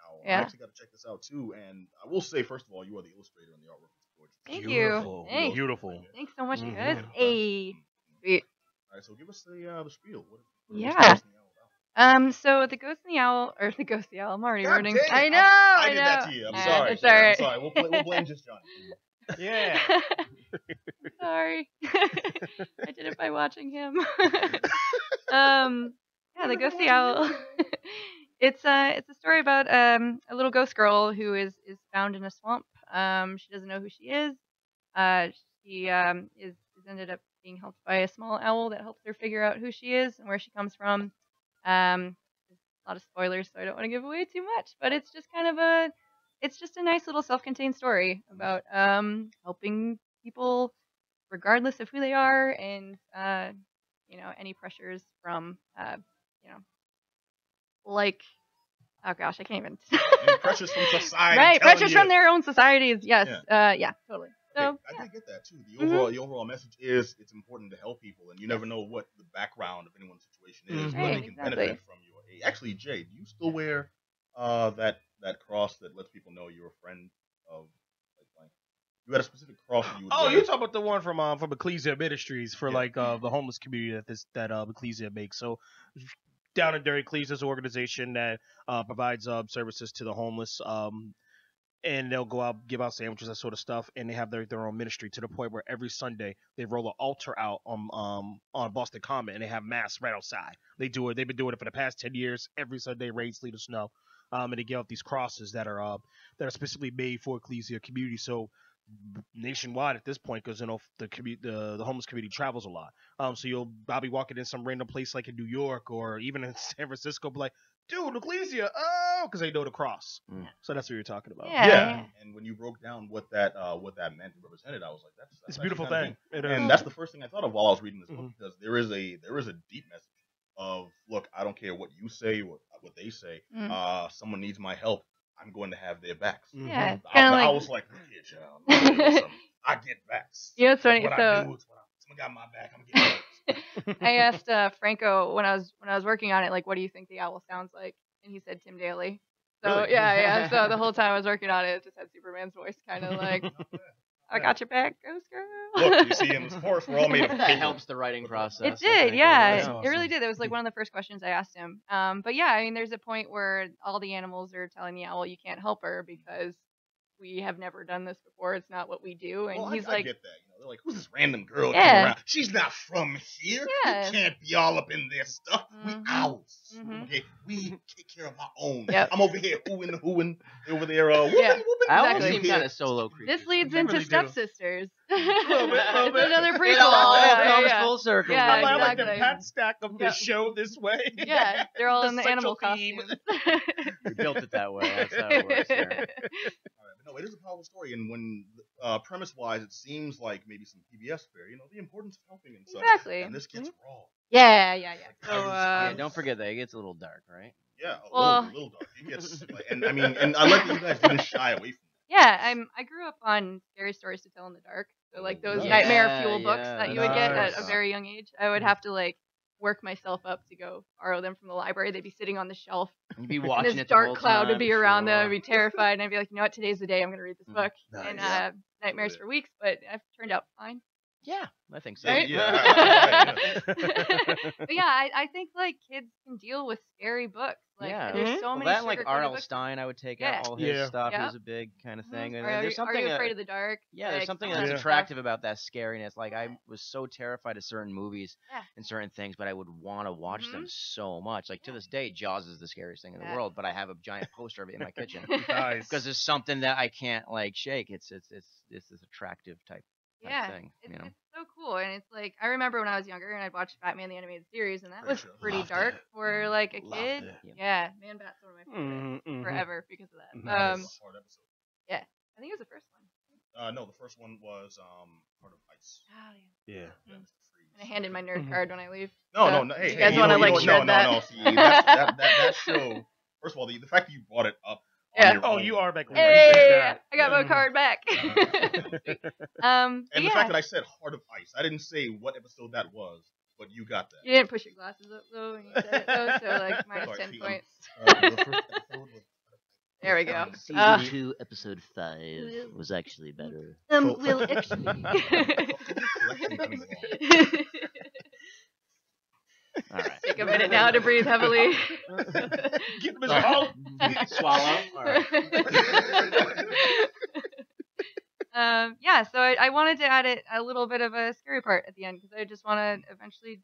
Owl. Yeah. I actually got to check this out too, and I will say first of all, you are the illustrator and the artwork is gorgeous. Thank Beautiful. you. Thanks. Beautiful. Thanks so much, you Mhm. guys. Hey. Sweet. All right, so give us the spiel. What Yeah. what's the Ghost and the Owl about? So the Ghost and the Owl, or the Ghost and the Owl. I'm already God ruining. dang it. I know. I know. did that to you. I'm Nah, sorry. It's all right. I'm sorry. We'll blame just Johnny. Yeah. Sorry. I did it by watching him. Yeah, the Ghost and the Owl. It's a story about a little ghost girl who is found in a swamp. She doesn't know who she is. She is ended up being helped by a small owl that helps her figure out who she is and where she comes from. There's a lot of spoilers, so I don't want to give away too much. But it's just it's just a nice little self-contained story about helping people regardless of who they are and any pressures from like, oh gosh, I can't even. Any pressures from society. Right, telling pressures you. from their own societies. Yes. Yeah, totally. So I did get that too. The overall message is it's important to help people, and you never know what the background of anyone's situation is, Mhm. where Right, they can exactly. benefit from you. Hey, actually, Jay, do you still wear that cross that lets people know you're a friend of? Like, you had a specific cross that you would Oh, wear. you're talking about the one from Ecclesia Ministries for the homeless community that Ecclesia makes. So down and dirty, Ecclesia's an organization that provides services to the homeless. And they'll go out, give out sandwiches, that sort of stuff, and they have their own ministry to the point where every Sunday they roll an altar out on Boston Common, and they have mass right outside. They do it. They've been doing it for the past 10 years. Every Sunday, rain, sleet, or snow. and they give out these crosses that are specifically made for Ecclesia community. So nationwide at this point, because the homeless community travels a lot. So I'll be walking in some random place like in New York or even in San Francisco, be like, dude, Ecclesia, because they know the cross. So that's what you're talking about. Yeah. And when you broke down what that meant and represented, I was like, that's a beautiful thing. And that's the first thing I thought of while I was reading this book, because there is a deep message of, look, I don't care what you say, what they say. Someone needs my help. I'm going to have their backs. Yeah. I was like, look here, child. I get backs. You know what's funny? What I do is someone got my back, I'm getting backs. I asked Franco when I was working on it, like, what do you think the owl sounds like? And he said Tim Daly. So Really? yeah. So the whole time I was working on it, it just had Superman's voice, kind of like, I got your back, ghost girl. Look, you see, in this forest, we're all made of That paper. helps the writing process. It did, yeah. Awesome. It really did. That was like one of the first questions I asked him. But yeah, I mean, there's a point where all the animals are telling the owl, you can't help her because we have never done this before. It's not what we do. And he's I like, get that. They're like, who's this random girl Yeah. coming around? She's not from here. Yeah. You can't be all up in their stuff. We owls. Okay, we take care of our own. Yep. I'm over here hooing over there. Whooping, Yeah. whooping. Owls Exactly. seem kind of solo creatures. this leads They into really do. Stepsisters. Little bit. It's another prequel. It all Yeah, comes yeah. full circle. Yeah, I like the exactly. pat stack of this show this way. Yeah, they're all The in the central animal theme. costumes. We built it that way. That's how it works here. All right, but no, it is a powerful story, and when premise-wise, it seems like maybe some PBS fare. The importance of helping and such. Exactly. And this gets raw. Yeah. So, Yeah, don't forget that it gets a little dark, right? Yeah, Well- a little dark. It gets, and I like that you guys didn't shy away from it. yeah, I grew up on scary stories to tell in the dark. So like those Yeah, nightmare fuel books yeah, that you would get at nice. a very young age. I would have to like work myself up to go borrow them from the library. They'd be sitting on the shelf. You'd be And watching this it the whole dark cloud would time, be around them. I'd sure. be terrified, and I'd be like, you know what, today's the day I'm going to read this book. And Nice. nightmares for weeks, but I've turned out fine. Yeah, I think so. Right? Yeah. But yeah, I think like kids can deal with scary books. Like Yeah. there's so Well, many. that and like sugar-coated R.L. books. Stein, I would take Yeah. out all his Yeah. stuff. It Yep. was a big kind of thing. And Are there's something. you afraid of the dark? Yeah, there's Like, something all that's that stuff. attractive about that scariness. Like I was so terrified of certain movies Yeah. and certain things, but I would want to watch them so much. Like to this day, Jaws is the scariest thing in the Yeah. world, but I have a giant poster of it in my kitchen Nice. because there's something that I can't like shake. It's this attractive type Yeah, thing. it's so cool, and it's like I remember when I was younger and I'd watch Batman the Animated Series, and that was Sure. pretty Loved dark it. for like a Loved kid. it. Yeah, Man Bat's one of my favorites forever because of that. Nice. Hard episode. I think it was the first one. No, the first one was Heart of Ice. Oh, Yeah. Yeah, it was the freeze. And I handed my nerd card when I leave. No, So, no. Hey, you guys hey, wanna, know like, what? shred that? No. See, that show. First of all, the fact that you brought it up. Yeah. On your Oh, own, you are back. Hey, I got my Yeah. card back. And But the yeah, fact that I said Heart of Ice, I didn't say what episode that was, but you got that. you didn't push your glasses up though when you said it though, so like minus Sorry, 10 see, points. the first episode was There we go. Season 2, episode 5 was actually better. Well, actually. collection coming along. All right. Take a minute now to breathe heavily. Get him as a hole. Swallow. All right. Yeah, so I wanted to add a little bit of a scary part at the end because I just want to eventually,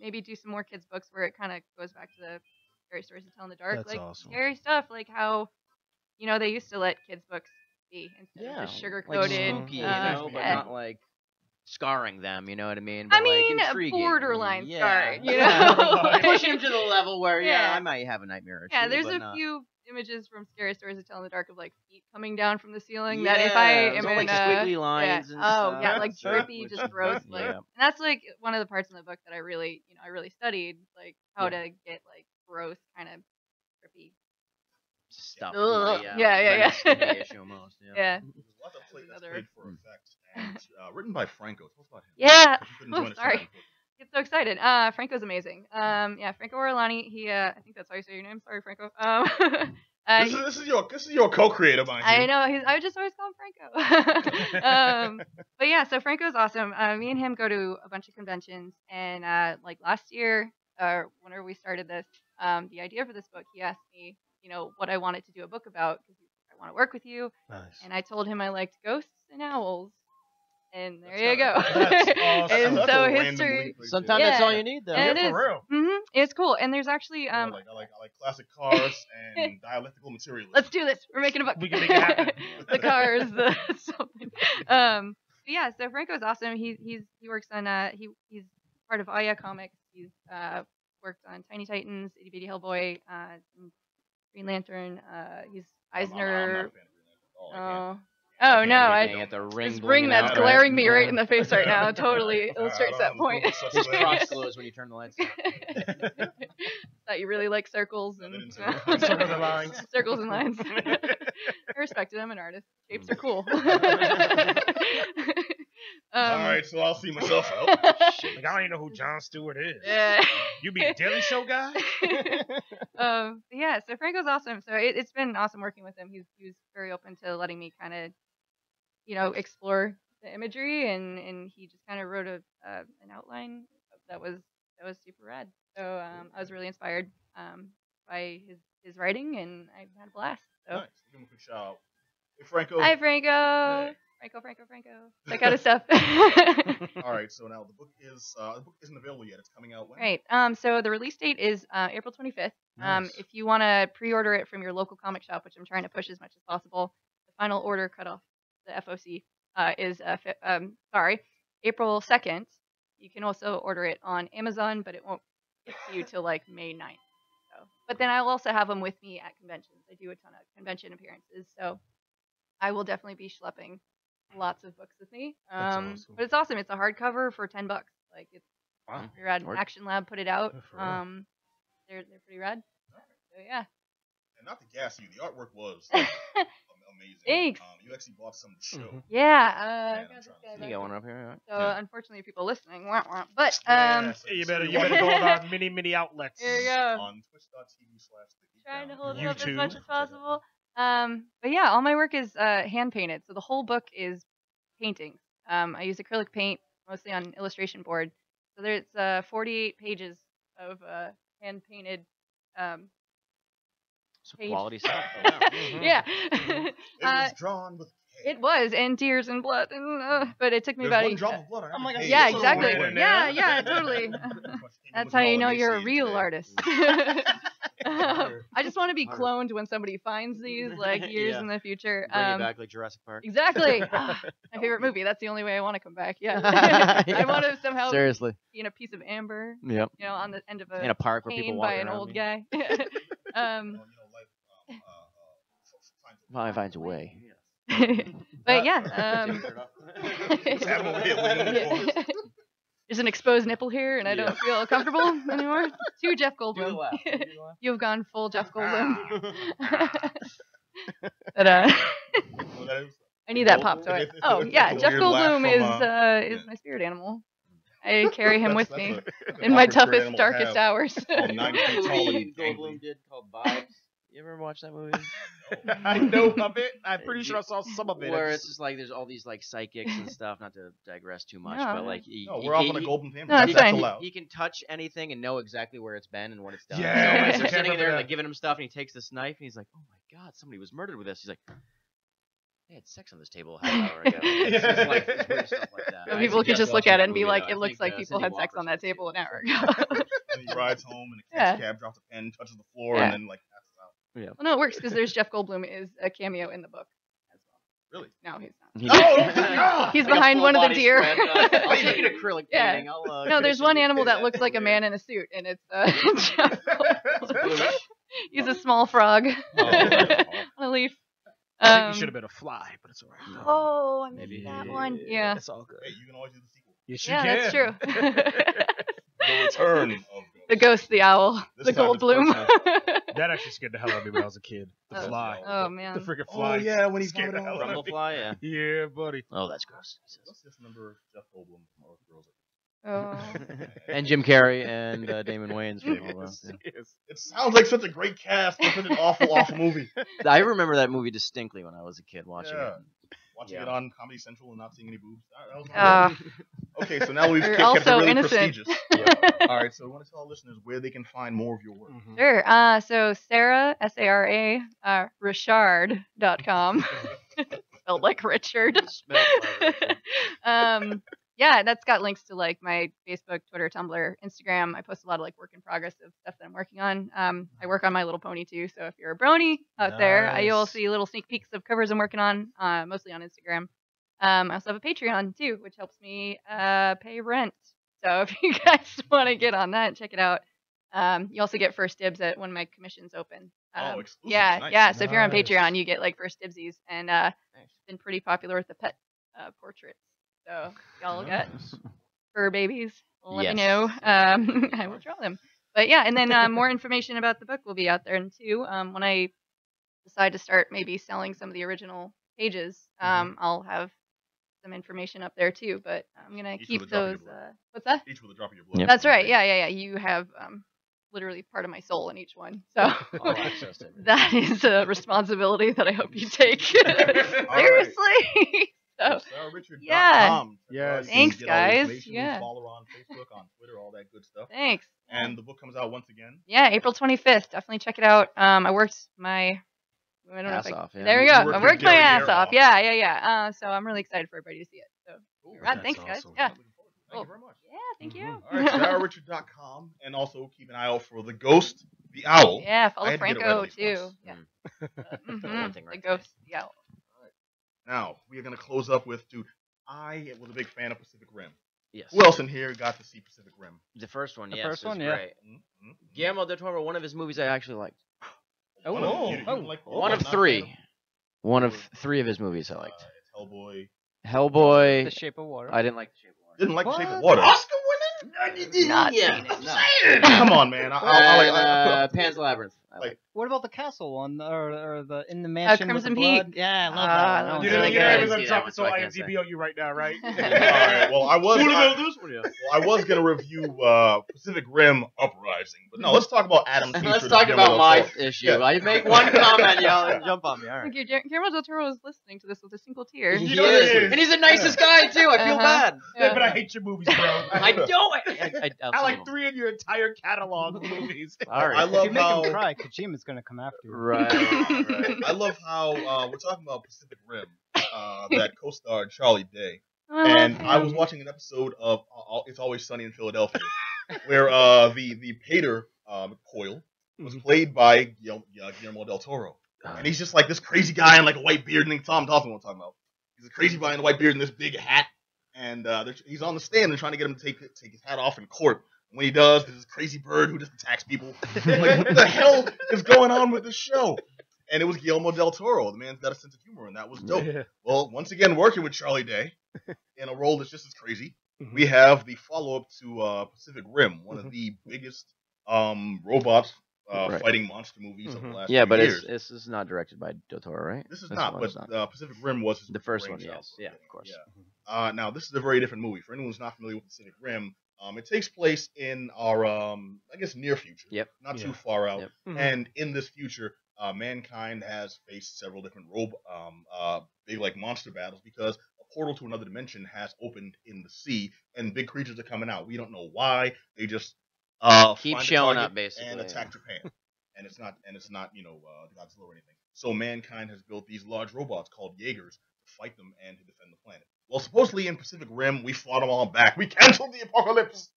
maybe do some more kids' books where it kind of goes back to the scary stories to tell in the dark. That's like awesome. scary stuff, like how, they used to let kids' books be instead of just sugar coated. Like spooky, but yeah. not like scarring them, you know what I mean? I But, mean, like, intriguing. borderline yeah. scarring, you Yeah. know? Like- Pushing them to the level where, Yeah. I might have a nightmare or Yeah, two, there's but a not. few images from scary stories to tell in the dark of like feet coming down from the ceiling. That if I those am all, in like squiggly lines yeah. and Oh stuff. yeah, like drippy, Which just is- gross. Like, yeah. and that's like one of the parts in the book that I really studied, like how to get like gross, kind of drippy. Stuff. Ugh. Yeah, Yeah. skinny-ish almost. Yeah. Yeah. There's a lot of play that's Another- played for effect, and written by Franco. Tell us about him. Yeah. 'Cause you couldn't Oh, join us sorry. tonight. Get so excited. Franco's amazing. Yeah, Franco Orlani. He, I think that's how you say your name. Sorry, Franco. This is your co-creator, mind you. I know. I just always call him Franco. But yeah, so Franco's awesome. Me and him go to a bunch of conventions, and like last year, whenever we started this, the idea for this book, he asked me, what I wanted to do a book about because I want to work with you, Nice. and I told him I liked ghosts and owls, And there you go. That's awesome. And That's so a random history. leap right Sometimes there. that's Yeah. all you need, though. And it Yeah, is. for real. It's cool. And there's actually I like classic cars and dialectical materialism. let's do this. We're making a book. We can make it happen. The cars, something. Yeah. So Franco's awesome. He works on he's part of Aya Comics. He's worked on Tiny Titans, Itty Bitty Hellboy, Green Lantern. He's Eisner. Oh no! At the ring, This ring that's glaring me right in the face right now totally illustrates that point. His crotch glows when you turn the lights on. Thought you really like circles and Circles and lines. Circles and lines. I respect it. I'm an artist. Shapes are cool. All right, so I'll see myself out. Like, I don't even know who Jon Stewart is. Yeah. You be a Daily Show guy? Yeah, so Franco's awesome. So it's been awesome working with him. He was very open to letting me kind of, explore the imagery, and he just kind of wrote an outline that was super rad. So I was really inspired by his writing, and I had a blast. So Nice. Give him a quick shout out. Hey, Franco. hi, Franco. Hey. Franco. That kind of stuff. All right, so now the book isn't available yet. It's coming out when? Right. So the release date is April 25th. Nice. If you want to pre-order it from your local comic shop, which I'm trying to push as much as possible, the final order cutoff, the FOC, is April 2nd. You can also order it on Amazon, but it won't get to you till like May 9th. So, but then I'll also have them with me at conventions. I do a ton of convention appearances, so I will definitely be schlepping lots of books with me. That's awesome. But it's awesome. It's a hardcover for $10. Like it's Wow. pretty rad. Word. Action Lab put it out. Good for real. They're pretty rad. So yeah. And not to gas you, the artwork was amazing. Thanks. You actually bought some to show. Mhm. Yeah. I'm got trying this to guy see. back You got one up here, right? So Yeah. unfortunately, people listening, but Yeah, so Hey, you so better you go want- on our mini outlets. there you go. on twitch.tv/thegeekdown. Trying to hold it up as YouTube. much as possible. But yeah, all my work is hand painted. So the whole book is paintings. I use acrylic paint mostly on illustration board. So there's 48 pages of hand painted. Some Page. quality stuff. Yeah. It was drawn with care. It was, and tears and blood, and but it took me There's about one eight. drop of blood. Oh my God, Yeah, It's a exactly. little random Yeah, there. yeah, totally. That's how you know you're a real artist. I just want to be cloned when somebody finds these, like years Yeah. in the future. Bring it back like Jurassic Park. Exactly. My favorite movie. That's the only way I want to come back. Yeah. I Yeah. want to somehow Seriously. be in a piece of amber, Yep. on the end of In a park where people cane walk by an around old me. guy. Well, finds a way. But yeah. Have 'em over here, leave 'em in the corner. There's an exposed nipple here, and I don't feel comfortable anymore. Too Jeff Do the Goldblum. laugh. You've gone full Jeff Goldblum. Ah. But Well, that is- I need that Oh, pop toy. it's a- Oh it's yeah, a Jeff weird laugh Goldblum from, is my spirit animal. I carry him with that's me that's in my awkward spirit toughest, animal to darkest have. hours. Oh, 9 feet tall and Movie gangly. Goldblum did called Vibes. You ever watch that movie? I know of it. I'm pretty sure I saw some of it. Where it's just like there's all these like psychics and stuff. Not to digress too much, No, but like he, No, he- we're off he- on a Goldblum family. No, that's That's fine. allowed. He can touch anything and know exactly where it's been and what it's done. Yes, so I like, they're can't sitting remember there that. like giving him stuff, and he takes this knife, and he's like, "Oh my God, somebody was murdered with this." He's like, "They had sex on this table a half hour ago." It's just like it's weird stuff like that. So I people could suggest just look watching at it that and be movie, like, though. "It I looks think, like people Cindy had sex Walker on that should table an see it. hour ago." And he rides home and a Yeah. cab drops a pen, touches the floor, Yeah. and then like passes out. Well, no, it works because there's Jeff Goldblum is a cameo in the book as well. Really? No, he's not. He- He's Like a behind one of the full-body deer. spread, I'll take an acrylic Yeah. painting. I'll, No, there's commission one you to animal do that looks like a man in a suit, and it's Jeff Goldblum. Bluish. He's a small frog on a leaf. I think he should have been a fly, but it's alright. Oh, I missed Maybe. that one. Yeah. It's all good. Hey, you can always do the sequel. Yes, you Yeah, can. that's true. The Return of The ghost, the owl, This the time it's Goldblum. That actually scared the hell out of me when I was a kid. The Oh. fly. Oh The man. freaking Oh fly. yeah, when he scared the vomited hell out. out of me. Rumblefly, yeah. Yeah, buddy. Oh, that's gross. Let's just remember Jeff Goldblum from Earth Girls. Oh. And Jim Carrey and Damon Wayans. From all Yes, that, yes. It sounds like such a great cast for such an awful, awful movie. yeah. I remember that movie distinctly when I was a kid watching Yeah. it. Watching Yeah. it on Comedy Central and not seeing any boobs. That was Uh, okay, so now we've You're kept it also really innocent. prestigious. All right, so we want to tell our listeners where they can find more of your work. Mhm. Sure. So Sarah, Sara, Richard.com. Spelled spelled like Richard. Spelled like Richard. Yeah, that's got links to like my Facebook, Twitter, Tumblr, Instagram. I post a lot of like work in progress of stuff that I'm working on. I work on My Little Pony too, so if you're a brony out there, you'll see little sneak peeks of covers I'm working on, mostly on Instagram. I also have a Patreon too, which helps me pay rent. So if you guys want to get on that, check it out. You also get first dibs at when my commissions open. Exclusive. Yeah, Nice. yeah. So if you're on Nice. Patreon, you get like first dibsies, and it's been pretty popular with the pet portraits. So y'all got fur babies, let me Yes. know. I will draw them. But yeah, and then more information about the book will be out there too. When I decide to start maybe selling some of the original pages, I'll have some information up there too. But I'm gonna Each keep with a drop of those. your blood. What's that? Each with a drop of your blood. Yep. That's right. Yeah. You have literally part of my soul in each one. So All access to everything. that is a responsibility that I hope you take seriously. So yeah. Yes. Thanks, guys. Yeah. Follow her on Facebook, on Twitter, all that good stuff. Thanks. And the book comes out once again. Yeah, April 25th. Definitely check it out. I worked my. I don't know Ass if I, off, yeah. There we You go. worked I your worked my derriere ass off. off. Yeah. So I'm really excited for everybody to see it. So Cool. Rad, That's thanks, guys. awesome. Yeah. Looking forward to it. Thank you very much. Yeah, thank you. All right, SarahRichard.com, and also keep an eye out for the Ghost, the Owl. Yeah, I follow had to get it Franco right too. once. Yeah. One thing The right ghost. Yeah. Now we are gonna close up with, dude. I was a big fan of Pacific Rim. Yes. Who else in here got to see Pacific Rim? The first one, The yes. first was one, yeah. great. Mm-hmm. Guillermo del Toro, one of his movies I actually liked. One One of three. One of three of his movies I liked. It's Hellboy. Hellboy. The Shape of Water. I didn't like The Shape of Water. Didn't like What? The Shape of Water. Oscar Not Yeah. seen it. No. Come on, man. Pan's Labyrinth. I Like- like. What about the castle one or the in the mansion with Crimson the blood? Peak. Yeah, I love Ah, that that one. was You really didn't good. get I it didn't was see on that top, one, so so I can't IMDb on you right now, right? All right. Well, I was gonna review Pacific Rim Uprising, but no. Let's talk about Adam. Let's talk about my issue. Yeah. I make one comment, y'all, and jump on me. All right. Thank you. Guillermo del Toro is listening to this with a single tear. He know what it is. is. And he's the nicest guy too. I feel Uh-huh. bad. Yeah, but I hate your movies, bro. I don't. I like 3 in your entire catalog of movies. Sorry. I If love you make how. him cry, Kojima's gonna come after you. Right. I love how we're talking about Pacific Rim that co-starred Charlie Day, Oh, I love and I him. was watching an episode of It's Always Sunny in Philadelphia, where the Pater McCoyle was played by Guillermo del Toro, and he's just like this crazy guy in like a white beard, and Tom Dawson what I'm talking about. He's a crazy guy in a white beard and this big hat, and he's on the stand and trying to get him to take his hat off in court. When he does, there's this crazy bird who just attacks people. Like, what the hell is going on with this show? And it was Guillermo del Toro. The man's got a sense of humor, and that was dope. Yeah. Well, once again, working with Charlie Day in a role that's just as crazy, Mhm. we have the follow-up to Pacific Rim, one of the biggest robot Right. fighting monster movies of the last Yeah, few but years. this is not directed by del Toro, right? This is This not, one is but Pacific Rim was his The first one, brainchild. yes. Yeah, of course. Yeah. Now, this is a very different movie. For anyone who's not familiar with Pacific Rim, it takes place in our, I guess, near future. Yep. Not Yeah. too far out. Yep. And in this future, mankind has faced several different big like monster battles because a portal to another dimension has opened in the sea, and big creatures are coming out. We don't know why. They just Keep find a showing target up, basically, and yeah. attack Japan. And it's not Godzilla or anything. So mankind has built these large robots called Jaegers to fight them and to defend the planet. Well, supposedly in Pacific Rim, we fought them all back. We canceled the apocalypse.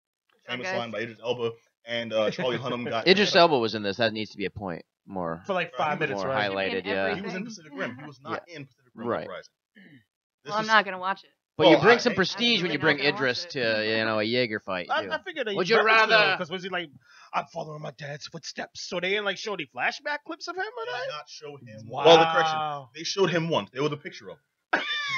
Famous guys. line by Idris Elba, and Charlie Hunnam got Idris Elba was in this. That needs to be a point more. For like 5 minutes, More right? highlighted, In yeah. He was in everything. Pacific Rim. He was not in Pacific Rim Right. Uprising. Well, I'm not gonna watch it. But you Well, bring some I- prestige when I'm you really bring not gonna Idris watch to a Jaeger fight. I too. figured that Would you rather- Because was he like, I'm following my dad's footsteps? So they didn't like show any flashback clips of him or Did that? not show him. Wow. Well, the correction. They showed him once. There was a picture of him.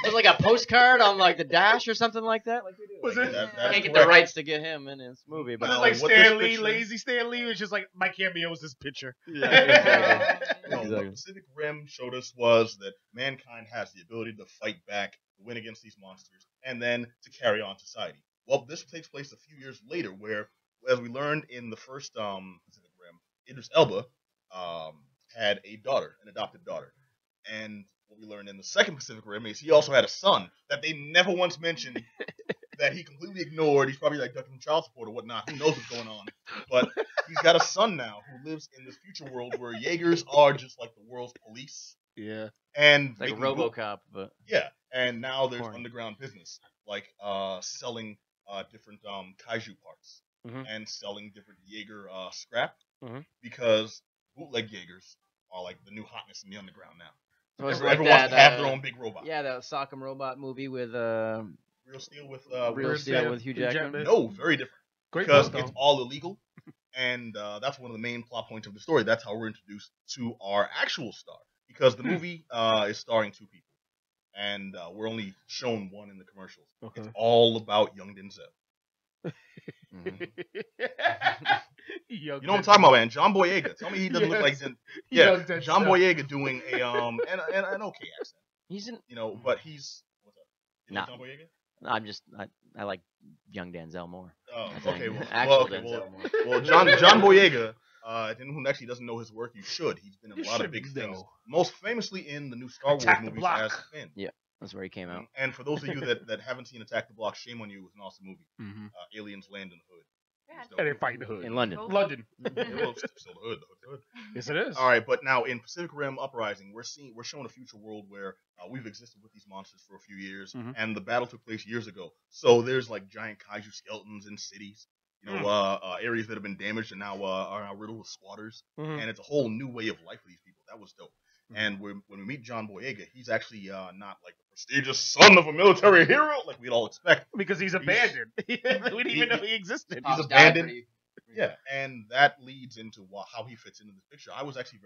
It was like a postcard on like the dash or something like that. Like we do. Was Like, it? That- I that's can't get the correct. rights to get him in his movie, but Was it No, like what this Stan Lee, picture- lazy Stan Lee? It was just like, my cameo was this picture. No, Exactly. what Pacific Rim showed us was that mankind has the ability to fight back, to win against these monsters, and then to carry on society. Well, this takes place a few years later, where, as we learned in the first Pacific Rim, Idris Elba had a daughter, an adopted daughter. And what we learned in the second Pacific Rim is he also had a son that they never once mentioned, that he completely ignored. He's probably like ducking child support or whatnot. Who knows what's going on? But he's got a son now who lives in this future world where Jaegers are just like the world's police. Yeah. And It's like making RoboCop, but yeah, and now there's Corny. underground business like selling different kaiju parts Mhm. and selling different Jaeger scrap Mhm. because bootleg Jaegers are like the new hotness in the underground now. so it's Everyone like wants that. to have their own big robot. Yeah, that Sock'em Robot movie with Real Steel with Real Steel with Hugh Jackman. No, very different. Great Because book, though. it's all illegal, and that's one of the main plot points of the story. That's how we're introduced to our actual star. Because the movie is starring 2 people, and we're only shown one in the commercials. Okay. It's all about young Denzel. Mhm. You know what I'm talking about, man? John Boyega. Tell me he doesn't look like Yes. yeah, John Boyega doing a an okay accent. He's in. You know, but he's what's up? You know Nah. John Boyega? I like young Denzel more. Oh, I think. okay. Well, Actual okay, Denzel more. well, John Boyega, anyone who actually doesn't know his work, you should. He's been in a lot of big things. Most famously in the new Star Wars Attack the movies Block. as Finn. Yeah, that's where he came out. And for those of you that haven't seen Attack the Block, shame on you. It was an awesome movie. Mhm. Aliens Land in the Hood. And they fight the hood. In London. London. Well, it's still the hood. The hood. Yes, it is. All right, but now in Pacific Rim Uprising, we're showing a future world where we've existed with these monsters for a few years, and the battle took place years ago. So there's like giant kaiju skeletons in cities, you know, areas that have been damaged and now are now riddled with squatters, and it's a whole new way of life for these people. That was dope. And when we meet John Boyega, he's actually not like the prestigious son of a military hero like we'd all expect. Because he's abandoned. We didn't even know he existed. He's abandoned. Yeah, and that leads into how he fits into this picture. I was actually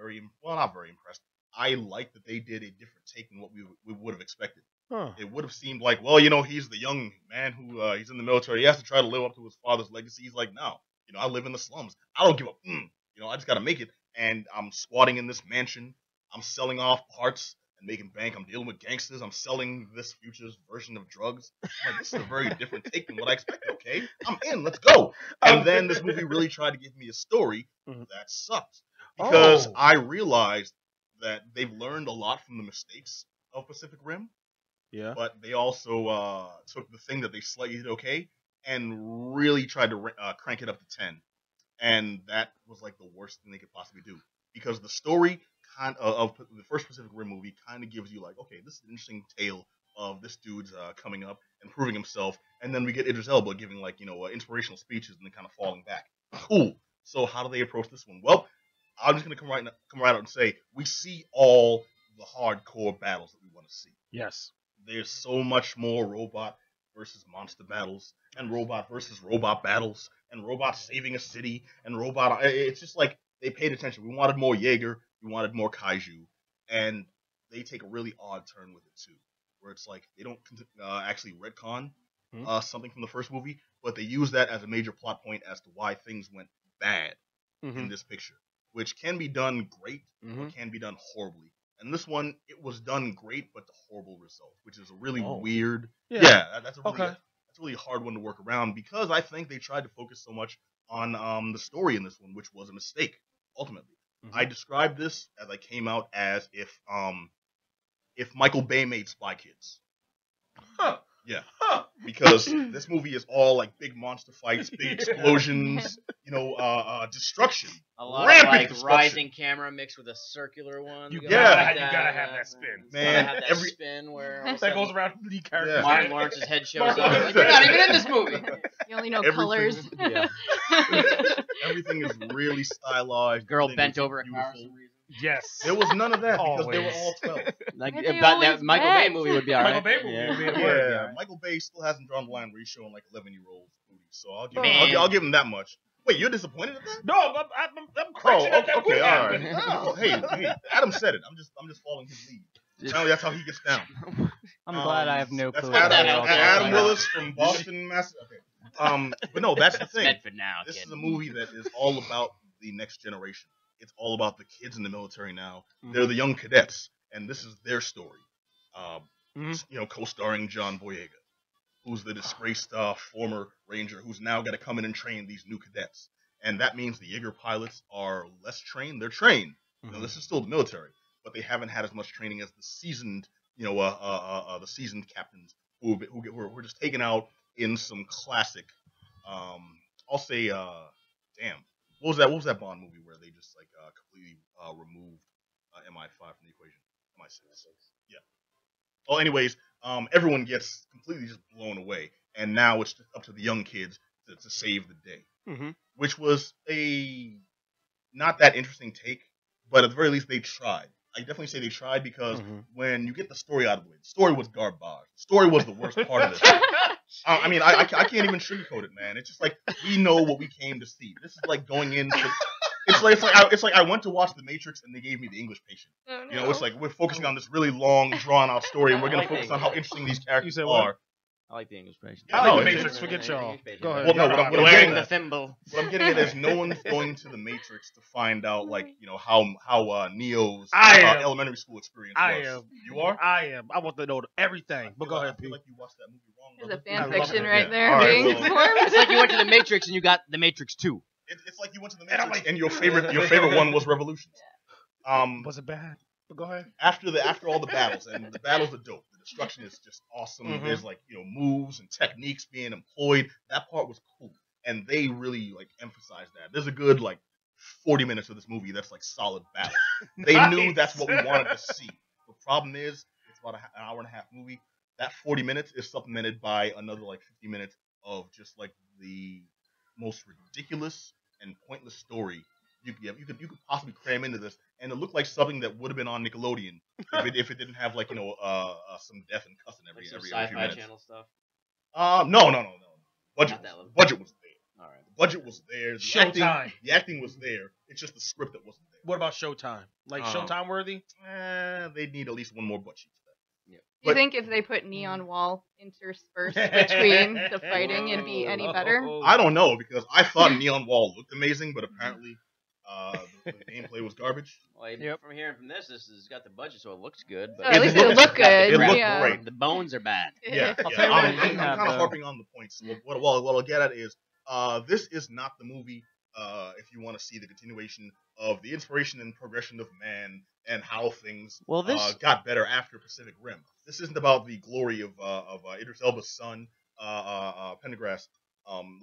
not very impressed. I like that they did a different take than what we would have expected. Huh. It would have seemed like, well, you know, he's the young man who he's in the military. He has to try to live up to his father's legacy. He's like, no, you know, I live in the slums. I don't give a, you know, I just got to make it. And I'm squatting in this mansion. I'm selling off parts and making bank. I'm dealing with gangsters. I'm selling this future's version of drugs. I'm like, this is a very different take than what I expected. Okay, I'm in. Let's go. And then this movie really tried to give me a story that sucked because I realized that they've learned a lot from the mistakes of Pacific Rim. Yeah. But they also took the thing that they slightly did okay and really tried to crank it up to 10. And that was like the worst thing they could possibly do because the story of the first Pacific Rim movie kind of gives you like, okay, this is an interesting tale of this dude's coming up and proving himself, and then we get Idris Elba giving like, you know, inspirational speeches and then kind of falling back. Cool. So how do they approach this one? Well, I'm just gonna come right out and say we see all the hardcore battles that we want to see. Yes. There's so much more robot versus monster battles, and robot versus robot battles, and robot saving a city, and robot. It's just like they paid attention. We wanted more Jaeger. We wanted more kaiju, and they take a really odd turn with it too, where it's like they don't actually retcon something from the first movie, but they use that as a major plot point as to why things went bad in this picture, which can be done great or can be done horribly. And this one, it was done great, but the horrible result, which is a really weird. Yeah, that's a really hard one to work around because I think they tried to focus so much on the story in this one, which was a mistake ultimately. I described this as I came out as if Michael Bay made Spy Kids. Yeah. Because this movie is all like big monster fights, big explosions, you know, destruction. A lot rampant of like destruction. rising camera mixed with a circular one. You gotta gotta have that spin. Man, have that spin where all of a That goes sudden around the characters. Martin Lawrence's head shows up. Like, you're not even in this movie. You only know Everything- colors. Yeah. Everything is really stylized. Girl Everything bent is over a car for beautiful. some reason. Yes. There was none of that because they were Always. all 12. Like, Why they but that always Michael Bay bent? movie would be alright. Michael Bay movie Yeah. would be Yeah, alright. Michael Bay still hasn't drawn the line where he's showing like 11-year-old movies, so Man. I'll give him that much. Wait, you're disappointed at that? No, I'm cringing at that okay, movie. all right. Oh, hey, Adam said it. I'm just following his lead. Apparently that's how he gets down. I'm glad I have no That's clue. Adam- what you're all talking Adam about. Willis from Boston, Massachusetts. Okay. But no, that's the It's thing. Medford now, This kid. is a movie that is all about the next generation. It's all about the kids in the military now. They're the young cadets, and this is their story. You know, co-starring John Boyega, who's the disgraced former Ranger who's now got to come in and train these new cadets. And that means the Jaeger pilots are less trained. They're trained. You know, this is still the military, but they haven't had as much training as the seasoned, you know, the seasoned captains who are just taken out in some classic. I'll say, damn, what was that Bond movie where they just like completely removed MI5 from the equation? MI6. Yeah. Well, anyways, everyone gets completely just blown away, and now it's up to the young kids to save the day, which was a not that interesting take, but at the very least they tried. I definitely say they tried because when you get the story out of the way, the story was garbage. The story was the worst part of this. I mean, I can't even sugarcoat it, man. It's just like we know what we came to see. This is like going into. It's like I went to watch The Matrix and they gave me The English Patient. Oh, no. You know, it's like we're focusing on this really long, drawn-out story, and we're gonna focus on how interesting these characters are. I like the English patient. I like the Matrix. Forget y'all. Go ahead. Well, no, what I'm Wearing getting the at, thimble. what I'm getting at is no one's going to the Matrix to find out, like, you know, how Neo's elementary school experience was. I am. You are? I am. I want to know everything. But go ahead, I feel Pete. like you watched that movie wrong. There's a brother. fan fiction right there All right, being well, formed. It's like you went to the Matrix and you got the Matrix 2. It's like you went to the Matrix and your favorite one was Revolutions. Was it bad? But go ahead. After all the battles, and the battles are dope. The destruction is just awesome. There's like, you know, moves and techniques being employed. That part was cool, and they really like emphasized that. There's a good like 40 minutes of this movie that's like solid battle. They knew that's what we wanted to see. The problem is it's about an hour and a half movie. That 40 minutes is supplemented by another like 50 minutes of just like the most ridiculous and pointless story you could possibly cram into this, and it looked like something that would have been on Nickelodeon if it didn't have like, you know, some death and cussing every few minutes. Channel stuff. No. Budget was there. All right. The budget was there. The acting was there. It's just the script that wasn't there. What about Showtime? Like Showtime worthy? They need at least one more butt cheek for that. Yeah. Do you think if they put Neonwall interspersed between the fighting, it'd be any better? I don't know, because I thought Neonwall looked amazing, but apparently the gameplay was garbage. Well, from hearing from this has got the budget, so it looks good. But So at least it looked good. It looked yeah. great. The bones are bad. Yeah. I'll tell you I'm what, kind of harping on the points. What I'll get at is this is not the movie if you want to see the continuation of the inspiration and progression of man and how things got better after Pacific Rim. This isn't about the glory of Idris Elba's son, Pendergrass,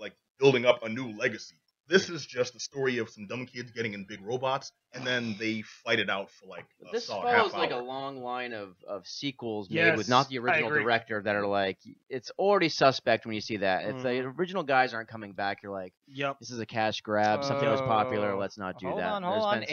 like building up a new legacy. This is just a story of some dumb kids getting in big robots, and then they fight it out for like a this solid half follows hour. like a long line of sequels made with not the original director that are like, it's already suspect when you see that. If the original guys aren't coming back, you're like, this is a cash grab. Something was popular. Let's not do that. Hold on.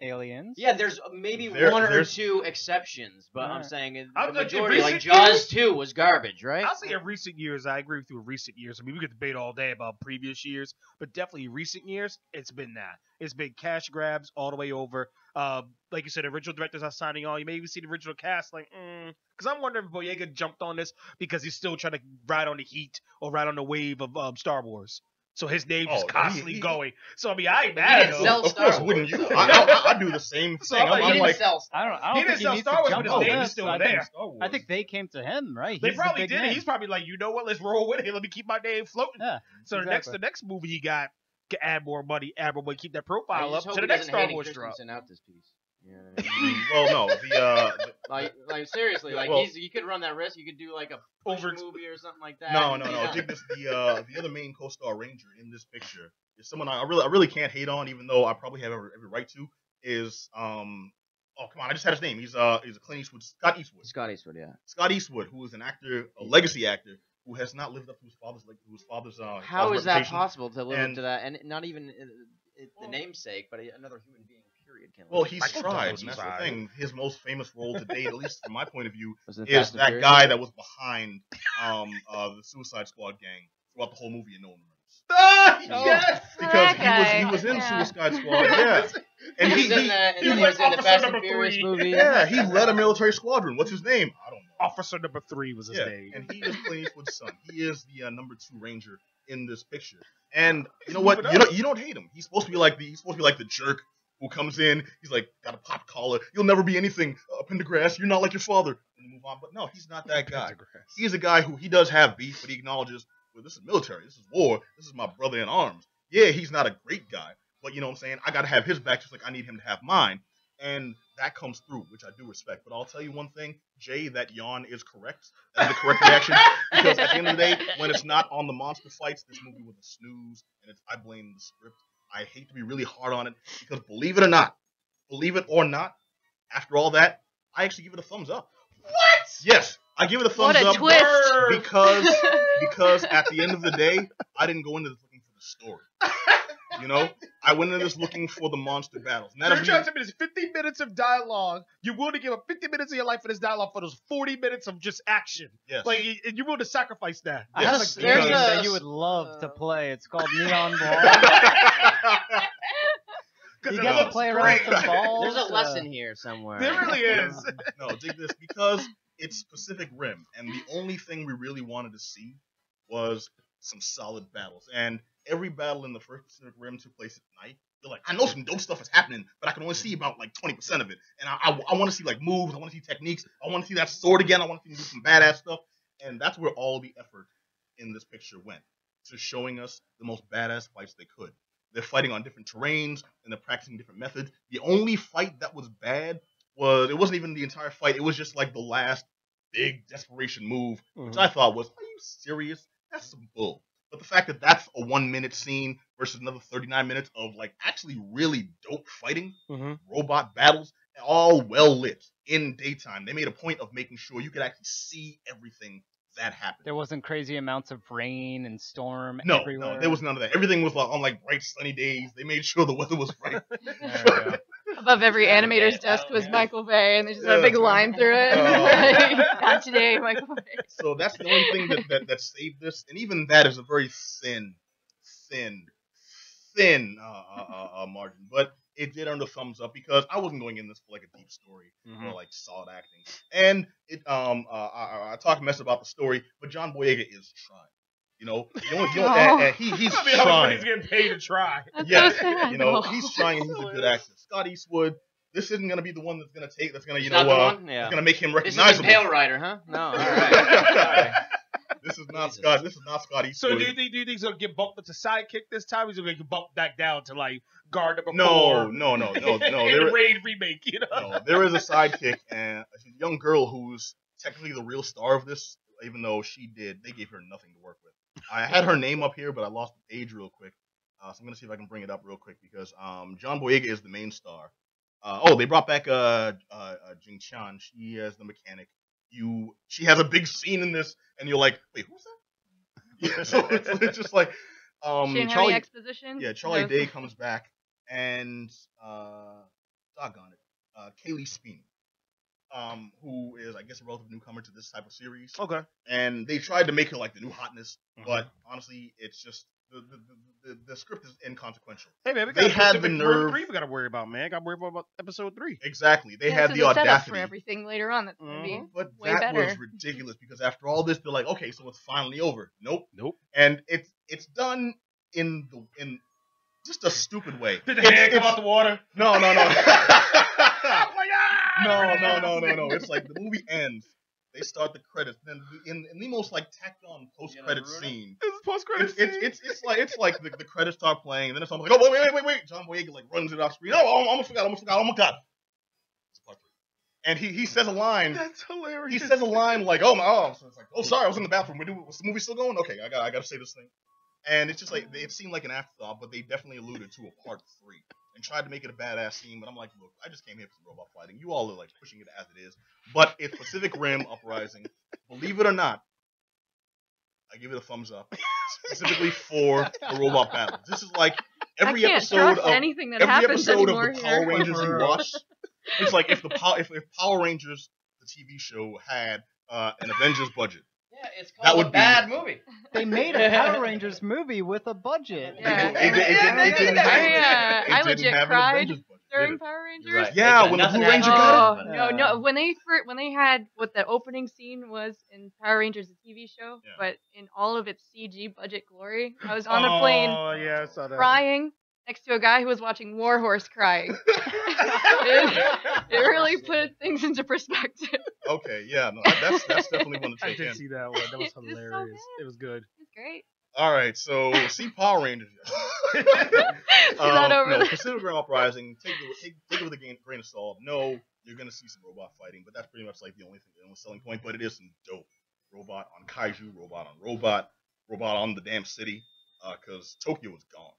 Aliens? Yeah, there's maybe one or two exceptions, but I'm saying the majority, like Jaws Jaws 2 was garbage, right? I'll say in recent years, I agree with you in recent years. I mean, we could debate all day about previous years, but definitely recent years, it's been that. It's been cash grabs all the way over. Like you said, original directors are signing on. You may even see the original cast like, because I'm wondering if Boyega jumped on this because he's still trying to ride on the heat or ride on the wave of Star Wars. So his name's just constantly going. So I mean, I ain't mad at him. Of course, wouldn't you? I do the same thing. I'm like, I don't he think didn't sell needs Star to Wars, jump but on his name is this. still there. I think they came to him, right? They He's the probably big did man. it. He's probably like, you know what? Let's roll with it. Let me keep my name floating. Yeah, so exactly. the next movie he got can add more money, keep that profile up to to the next Star Wars drop. Out this piece. You know what I mean? Well, no, like seriously, like you could run that risk. You could do like a movie or something like that. No. Dig this. The other main co-star Ranger in this picture is someone I really can't hate on, even though I probably have every right to. Is oh come on, I just had his name. He's a Clint Eastwood, Scott Eastwood. Scott Eastwood, who is an actor, a legacy actor, who has not lived up to his father's. How is that possible to live up to that, and not even the namesake, but another human being? Well, he's tried, and that's the thing. His most famous role to date, at least from my point of view, is that guy that was behind the Suicide Squad gang throughout the whole movie and no one remembers. Yes! Because he was in Suicide Squad, yeah. And he was in the Fast and Furious movie. Yeah, he led a military squadron. What's his name? I don't know. Officer number 3 was his name. And he is Clint Eastwood's son. He is the number 2 Ranger in this picture. And you know what? You don't hate him. He's supposed to be like the jerk who comes in, he's like, got a pop collar. You'll never be anything, Pendergrass. You're not like your father. And move on. But no, he's not that guy. He's a guy who he does have beef, but he acknowledges, well, this is military. This is war. This is my brother in arms. Yeah, he's not a great guy, but you know what I'm saying? I got to have his back just like I need him to have mine. And that comes through, which I do respect. But I'll tell you one thing, Jay, that yawn is correct. That is the correct reaction. Because at the end of the day, when it's not on the monster fights, this movie was a snooze. And I blame the script. I hate to be really hard on it because believe it or not, after all that, I actually give it a thumbs up. What? Yes, I give it a thumbs What a up twist. because at the end of the day, I didn't go into this looking for the story. You know, I went into this looking for the monster battles. And that You're doesn't trying mean- to tell me there's 50 minutes of dialogue. You're willing to give up 50 minutes of your life for this dialogue for those 40 minutes of just action. Yes. Like, and you're willing to sacrifice that. I have a Yes, game there's that a- you would love to play. It's called Neonwall. You it get to looks play around with great. some balls. There's a lesson here somewhere. There really is. No, dig this, because it's Pacific Rim, and the only thing we really wanted to see was some solid battles. And every battle in the first Pacific Rim took place at night. You're like, I know some dope stuff is happening, but I can only see about like 20% of it. And I want to see like moves, I want to see techniques, I want to see that sword again, I want to see him do some badass stuff. And that's where all the effort in this picture went, to showing us the most badass fights they could. They're fighting on different terrains, and they're practicing different methods. The only fight that was bad it wasn't even the entire fight, it was just like the last big desperation move, which I thought was, are you serious? That's some bull. But the fact that that's a 1 minute scene versus another 39 minutes of like actually really dope fighting, robot battles, all well lit in daytime. They made a point of making sure you could actually see everything that happened. There wasn't crazy amounts of rain and storm No, everywhere. there was none of that. Everything was like on like bright sunny days. They made sure the weather was right. There we go. Above every animator's desk was Michael Bay, and they just had a big line through it. Like, not today, Michael Bay. So that's the only thing that saved this, and even that is a very thin margin. But it did earn the thumbs up because I wasn't going in this for like a deep story or like solid acting. And it I talked mess about the story, but John Boyega is trying. You know, he's I mean, how much money trying. he's getting paid to try? That's Yes, so sad. you know, he's trying and he's a good actor. Scott Eastwood, this isn't gonna be the one that's gonna It's not the one? Yeah. that's gonna make him This is recognizable. Pale Rider, huh? No, all right. This is not Jesus. Scott. This is not Scott So Eastwood. do you think he's gonna get bumped up to sidekick this time? He's gonna get bumped back down to like guard number No, 4. no. In There, the Raid remake, you know. no, there is a sidekick and a young girl who's technically the real star of this, even though they gave her nothing to work with. I had her name up here, but I lost the page real quick. So I'm gonna see if I can bring it up real quick because John Boyega is the main star. They brought back Jing Chan. She is the mechanic. She has a big scene in this, and you're like, wait, who's that? Yeah, so it's just like She didn't have any Charlie. exposition. Yeah, Charlie Day comes back, and doggone it, Kaylee Speen, who is I guess a relative newcomer to this type of series. Okay. And they tried to make her like the new hotness, but honestly, it's just the script is inconsequential. Hey man, we They got had Pacific the Rim nerve. 3 we gotta worry about, man. Gotta worry about episode 3. Exactly, they had This the is a setup audacity. for everything later on. That's gonna be But way that better. was ridiculous because after all this, they're like, okay, so it's finally over. Nope. Nope. And it's done in just a stupid way. Did the hand come out the water? No. Oh my god! No. It's like the movie ends. They start the credits. Then in the most like tacked on post credit scene. This is post credit. It's like the credits start playing, and then it's almost like, oh wait. John Boyega like runs it off screen. Oh, I almost forgot. Oh my god. It's part 3. And he says a line. That's hilarious. He says a line like, so it's like, oh sorry, I was in the bathroom. Was the movie still going? Okay, I gotta say this thing. And it's just like it seemed like an afterthought, but they definitely alluded to a part 3 and tried to make it a badass scene. But I'm like, look, I just came here for some robot fighting. You all are like pushing it as it is, but it's Pacific Rim Uprising. Believe it or not, I give it a thumbs up, specifically for the robot battles. This is like every I can't episode trust of anything that every happens episode anymore of the here. Power Rangers you watch. It's like if Power Rangers, the TV show, had an Avengers budget. Yeah, it's That called would a be- bad movie. They made a Power Rangers movie with a budget. Yeah. It didn't have I an legit Avengers cried budget, did during it? Power Rangers. Right. Yeah, Like, when the nothing Blue Ranger happened. got it. No. When they had what the opening scene was in Power Rangers, the TV show, Yeah. but in all of its CG budget glory, I was on a plane Oh yeah, I saw that. crying next to a guy who was watching Warhorse crying. It really put things into perspective. Okay, yeah, no, that's definitely one to I take did in. see that one. That was It's so hilarious. good. It was good. It's great. All right, so see Power Rangers. See that over there. Pacific Rim Uprising. Take it with a grain of salt. No, you're gonna see some robot fighting, but that's pretty much like the only selling point. But it is some dope robot on kaiju, robot on the damn city. Because Tokyo is gone.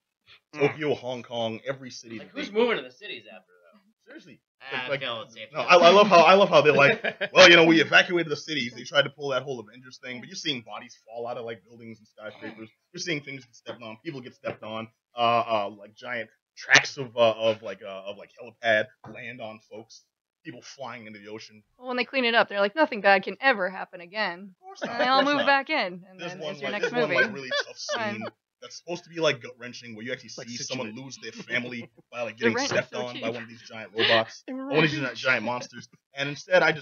Tokyo, Hong Kong, every city. Like, that who's they- moving to the cities after though? Seriously, I love how they're like, well, you know, we evacuated the cities. They tried to pull that whole Avengers thing, but you're seeing bodies fall out of like buildings and skyscrapers. You're seeing things get stepped on, people get stepped on, like giant tracks of helipad land on folks, people flying into the ocean. Well, when they clean it up, they're like, nothing bad can ever happen again. Of course And not. they all move back in, and There's then one it's your like next there's one movie. like really tough scene that's supposed to be like gut wrenching, where you actually see someone lose their family by like getting stepped on by one of these giant robots, or one of these giant monsters, and instead you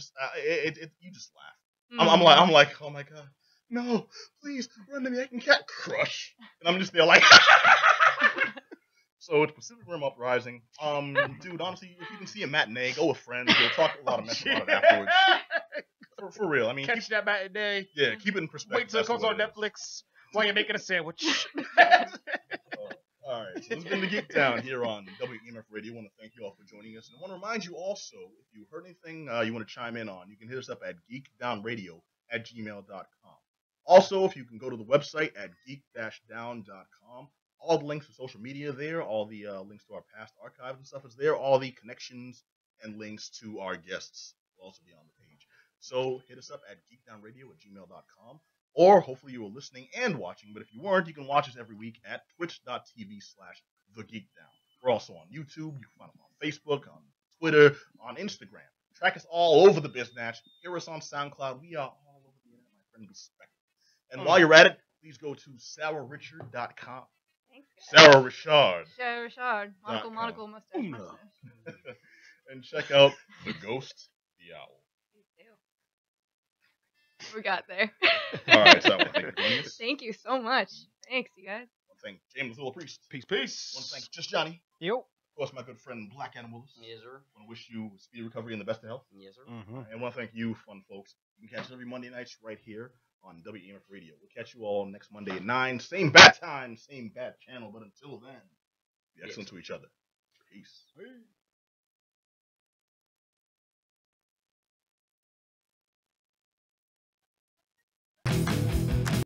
just laugh. I'm like, oh my god, no, please run to me, I can cat crush, and I'm just there like. So it's Pacific Rim Uprising. Dude, honestly, if you can see a matinee, go with friends. We'll talk a lot of mess about it afterwards. For real, I mean, catch that matinee. Yeah, keep it in perspective. Wait till it comes on Netflix while you're making a sandwich. All right, so this has been the Geek Down here on WEMF Radio. I want to thank you all for joining us, and I want to remind you also, if you heard anything you want to chime in on, you can hit us up at geekdownradio@gmail.com. Also, if you can go to the website at geek-down.com. All the links to social media there, all the links to our past archives and stuff is there. All the connections and links to our guests will also be on the page. So hit us up at geekdownradio@gmail.com. Or hopefully you were listening and watching, but if you weren't, you can watch us every week at twitch.tv/thegeekdown. We're also on YouTube. You can find us on Facebook, on Twitter, on Instagram. Track us all over the biznatch. Hear us on SoundCloud. We are all over the internet, my friend. Respect. And while you're at it, please go to sarahrichard.com. Sarah Richard. Sarah Richard. Monocle mustache. And check out The Ghost, the Owl. We got there. All right, so I want to thank you for joining us. Thank you so much. Thanks, you guys. I want to thank James Little Priest. Peace. I want to thank Just Johnny. Yo. Of course, my good friend Black Animals. Yes, sir. I want to wish you speedy recovery and the best of health. Yes, sir. Mm-hmm. And I want to thank you, fun folks. You can catch us every Monday nights right here on WEMF Radio. We'll catch you all next Monday at 9. Same bat time, same bat channel. But until then, be excellent to each other. Peace.